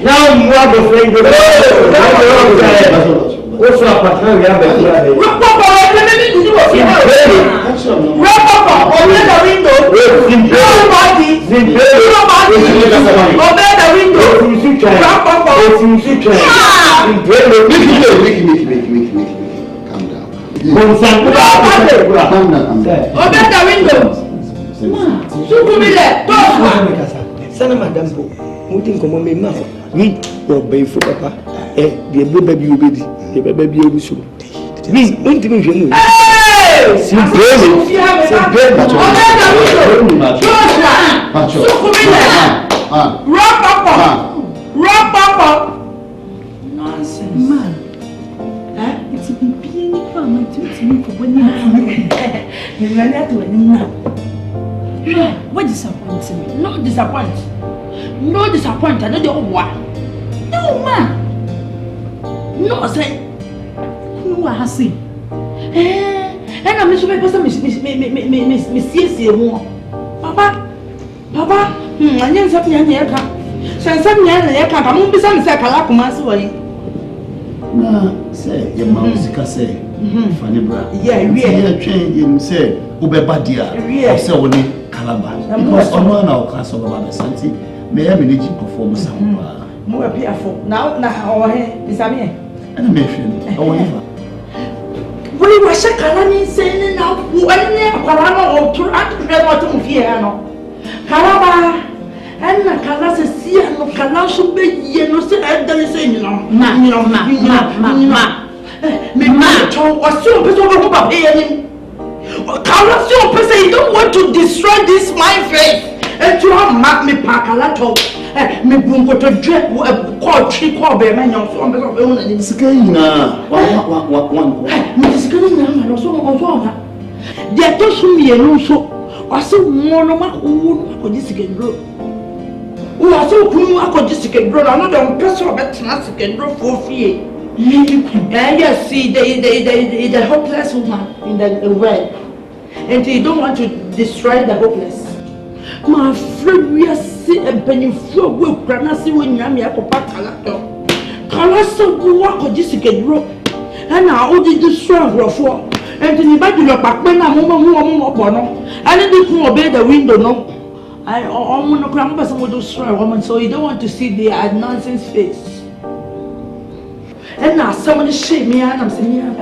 Now, more the friend. What's up? Wrap up on the window. Nobody. Obey the window. Wrap up on calm down. Obey the window. Sana madam po. Mutin ko mo me ma. Ni obey for papa. The baby you baby. The baby you so. Me, don't even know. Hey! Rock up. Nonsense. Man. It's a being from my two for when you run out to an now. What disappoints me? No disappoint. No disappoint. I don't know why. No, man. No, say. No, I have seen. And I'm sure because Miss Papa, I didn't say any other. Since some young can come on, besides, I can't come as well. No, say, your mouth say, funny bra. Yeah, we are changing, say, Ubebadia, so only Calabar. Because on one our class of Asante may have an aging performance. More fearful. Now, our hair is a man. And a mission, however. We were shaking saying now, when they are or to answer Fiano. Caraba and Calas see and Calas be no say, and there is saying, no, was so over here. Calas, you don't want to destroy this my faith and to have marked me Pacalato. Me bungo to drip call tree call be man so on be skina one me skina na so on they to so me no so wase mono ma ko disikendro wase kunu akodi sikendro na no dem person betena sikendro for fie yes see the hopeless woman in the world and they don't want to destroy the hopeless. My friend, we are seeing a benefit with Granasi when Yami Akopa Kalato. Kalasa Guako Jessica Rope, and I only destroy for. And the Bible of Bakmana Momo Bono, I didn't obey the window, no. I want to grandpa some would destroy a woman, so you don't want to see the nonsense face. And now someone shake me, and I'm saying,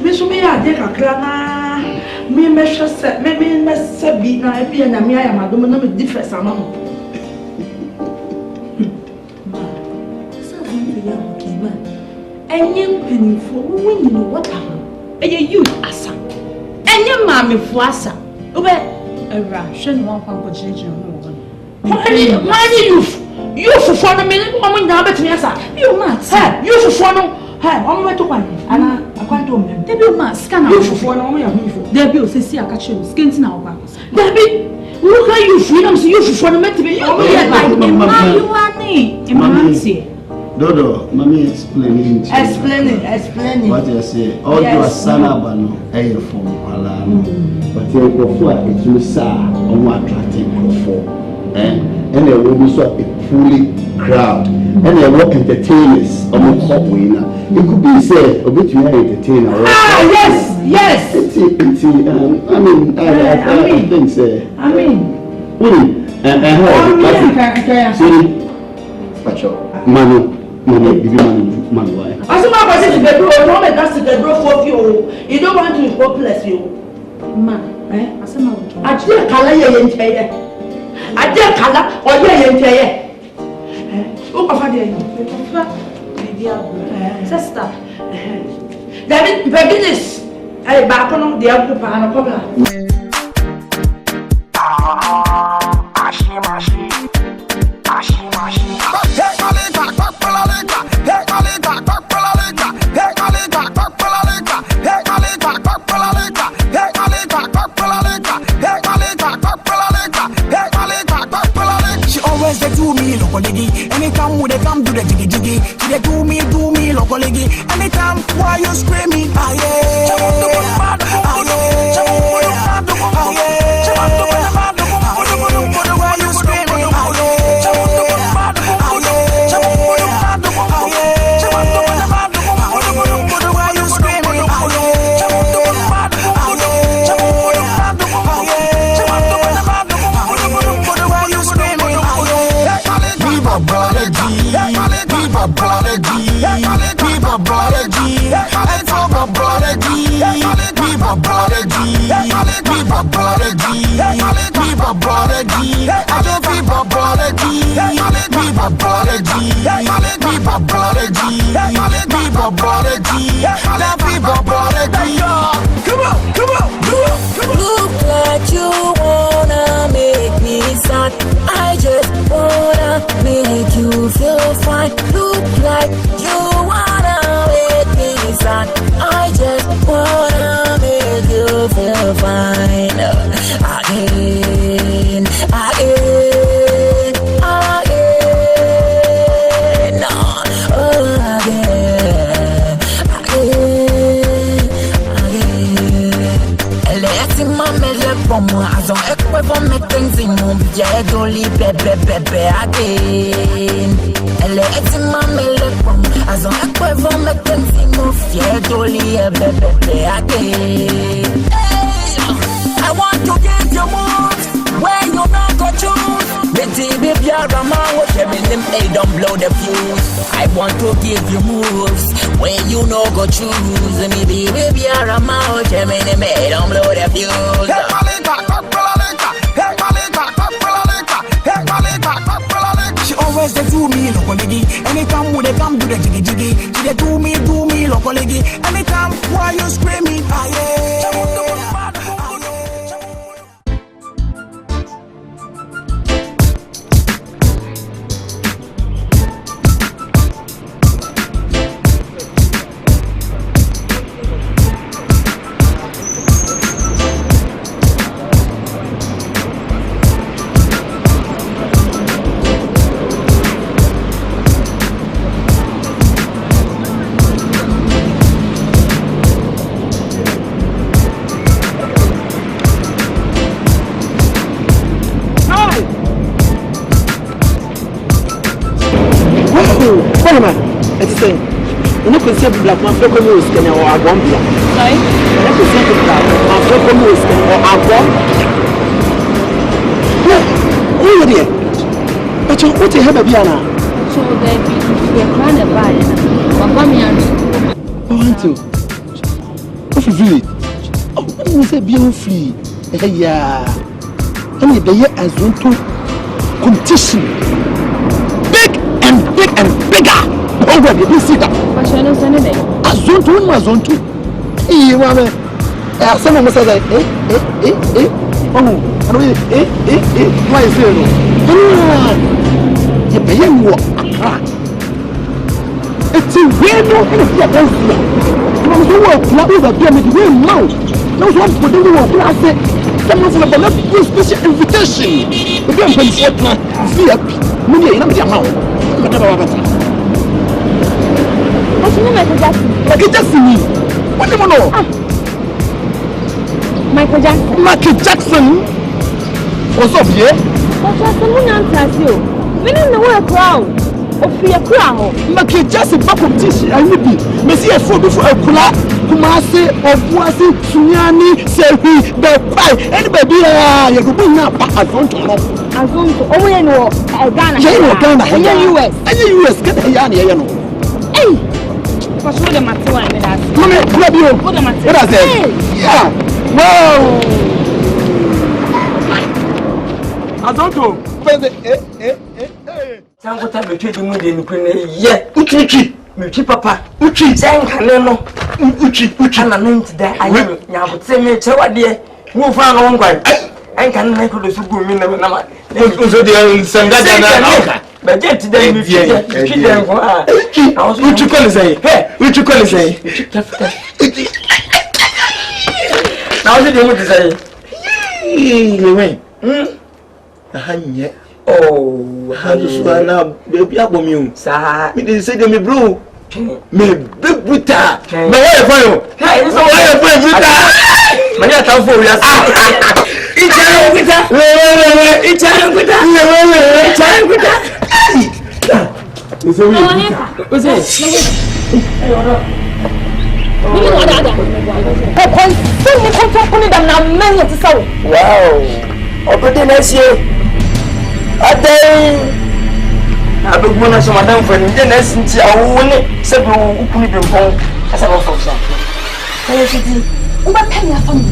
Miss me, I take a crana. Me measure set, me must be now. If you and me, I am a dominant difference among. And young penny for when you know what happened. And you, Asa. And your mammy for Asa. Obey a ration one for changing. Money, you for 4 minutes, woman, now bet me, Asa. You must have you for 4. Hey, one way to one, and I can't do them. Debbie must scan you for 1 hour. Debbie will say, I catch you, skins now. Debbie, look at you, freedom, so you for the met me. You are Dodo, mommy explaining. Explaining. What you say? All you are sanabano, air from Palam. But you go for it, you saw, or what attracting for. and there will be so a fully crowd, and there were entertainers on the way now. It could be said a bit to entertainer. Yes. I think so. Manu, why? As a matter of fact, you don't want to be hopeless, you. Man, I did color your entire. I did color or your entire. Oh, sister. David, Beginis. I back on the other panel. Anytime when they come do the jiggy jiggy, they do me locally. Anytime why you screaming, Look like you wanna make me sad. I just wanna make you feel fine. Look like you wanna make me sad. I just wanna make you feel fine. Again. Azon ekwe for me things in mum yeah dolly bebe again. Elle eti mamele pom azon ekwe for me things in mum yeah dolly bebe again. I want to get your moves where you not go choose. Baby, Rama, what you mean? Hey, don't blow the fuse. I want to give you moves where you know go choose. Me baby, Rama, what you mean? Hey, don't blow the fuse. She always they do me locally. Anytime when they come do the jiggy jiggy, they do me locally. Anytime why you screaming, You know, can see black man for coming with Kenya or Agam. Sorry? You can see black man for coming with Kenya or Agam. Oh, dear. But you what you have a piano? So they're crying about it. Oh, auntie. What's your village? Oh, what was a beautiful free? Yeah. I mean, the year Azonto competition. Big and bigger. Oh, what did you see that? Azonto. Hey, mama. Someone must say, oh, why is it? You pay him what? It's a window in a flat. I was over a pyramid with mouth. No one put the wall. I said, someone from the left with special invitation. The government said, money in the amount. What's your name, Michael Jackson? Michael Jackson? What do you know? Michael Jackson. Michael Jackson? What's up here? Just a moon and you. Meaning the word crown. Of your crown. Make just a buck of tissue and you be. Messi a food before a kula, Kumasi, or Buasi, Sunyani, Sehi, the pie, anybody, you could bring up Azonto. Azonto, oh, you know, Ghana, US, US, get a yarn, you know. Hey, what's the matter? Mamma, grab you. What am I saying? Yeah. Wow. Azonto. Sango ta betwe di mu de nkune ye uchichi mechi papa uchi senkane no uchi ana mint da ayi nyabote me chewade mu fa no ngwan enkan na ko do su gu mi na ma nso de sanga da na budget da mi fi uchi da ko uchi ko le sai uchi ko le sai na o de mu de sai lewe ahanye. Oh, how do you now, baby? I'm going to say, me blue, me big buta. No way for you. Hey, no way for you, buta. Man, you're tough for you. It's a buta. It's a buta. It's a buta. It's a buta. What's it? Wow. Open next year. Adai abeguna so madam for ni na sinti awone se bi ukuni bi mpon asa ba fofsa kaye fiti uba pen ya family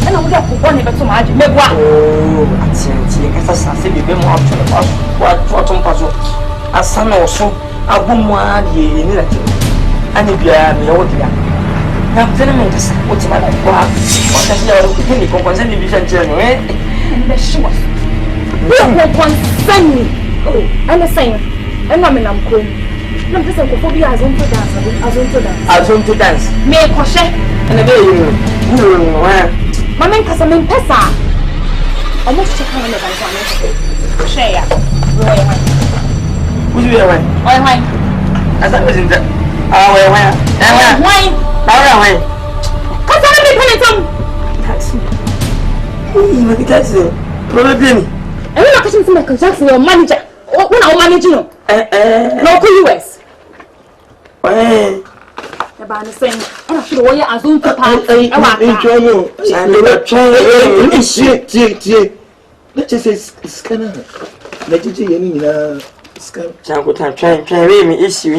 ana wo da kokko ne beto ma aje megwa oh atianti kasa sase bi be mo afto na paso wa foto mpaso asana oso abumu ade ni lati ani bia me yawo dia na tena me kasa o ti ma da kwa o ta si yawo kini kokko se ni bi chanche no be shiwa we won't concern me. Oh, I'm the same. I'm not in Amco. I'm just a phobia. Azonto dance. Me a crochet. And a day you. My man has a main pesa. I must check on the bank. Crochet. Who's your way? Why? As I was in the. Why? Because I'm a taxi. Taxi. Probably. I'm not catching Michael Jackson, your manager. When I'm managing you. Local US. The band is saying, I'm not sure you're Azonto. Let's just say scanner. Let's just say Jango try me issue.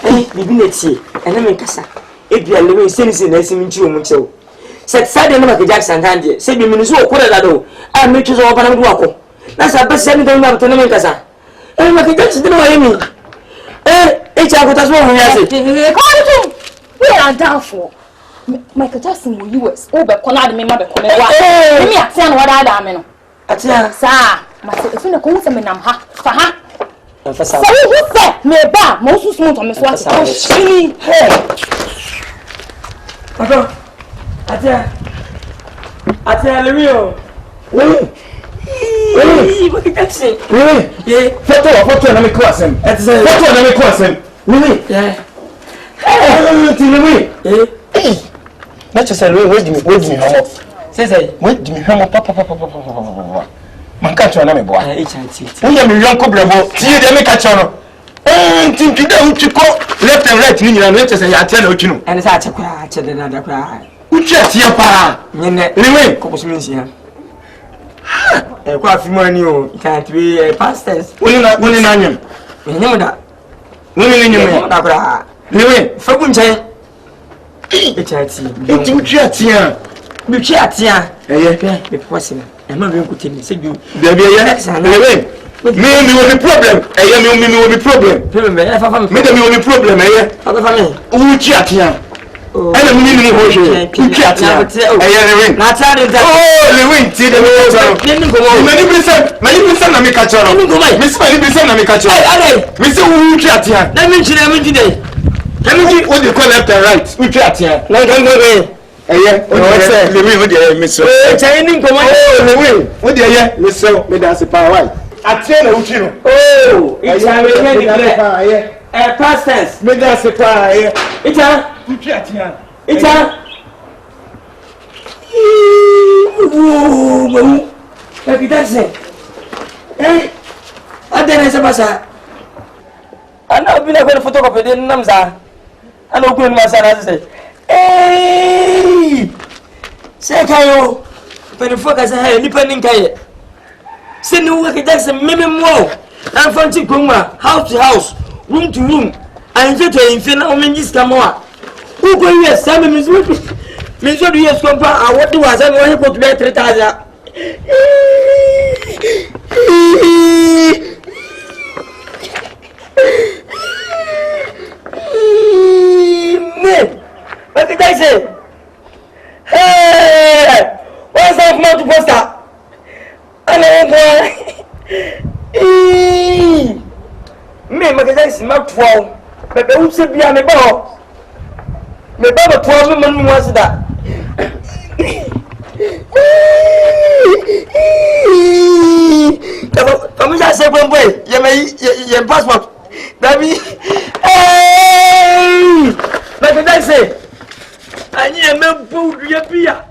Eh, divinity, and I'm in Casa. If you are living since in Essim, said Saturday Michael Jackson hand said you mean so cool do I make you open and walk. That's a best sending them to the Casa. And Michael Jackson didn't know me. It's a good as well. We are doubtful. Michael Jackson will US over Conrad me mother. Let me attend what I am. Atia, sir, my son, a consum and I'm half for her. So who said me bar most smooth on Miss Watson? She Atia Lemio. What that's it? Yeah. Photo na me crossing. Photo na me crossing. Really? Yeah. Let's just say wait me home. Say wait me home papa. Man catch on na me boy. We am young couple see dey make catch on. Think you don't left and right ni na let's say Atia na ochi no. And say Atia kwa Atia na da kwa. Uche Atia pa. Anyway, ko so minsi ya. Kwa afimani o can't be past tense. Woni na anyam. Nyam da. Woni nyam da kwa. Anyway, fabu nche. Echati. Uche Atia. Uche Atia. Me posim. E ma be nkutemi se bi. There be anyway. Me will be problem. Me will be problem. Me will be problem. Uche Atia. And I'm meaning what you cat. Oh, the wind, see the many percent, I make a channel. Miss Many percent, I make a channel. Mr. Uchatia. That means you never did. Can you see what you call left and right? Uchatia. No, don't go away. The wind with the miss. Oh, the wind. What do you miss? Me that's a power. I tell you, Uchino. Oh, it's a past tense. Me that's a power. It's a It's a oh, that's it. Adene se basa. Ana obi na go photocopy de nam za. Ana ogu ni masa na se. Se kayo. Pero foka se ha ni panin kaye. Se ni wo ke Jackson meme mo. Na fanti konwa house to house, room to room. Anje to infina o menji skamoa. Who go here same me so do yes compa awodi wa say wo hipot be 3000. What did I say? Hey! What's up, Mount Poster? Me, my guys, Mark 12. But who said be on the ball? Me, Baba 12 women was that. Come just say one way. You may your passport. Baby. Hey! But did I say? I need a man food, your beer.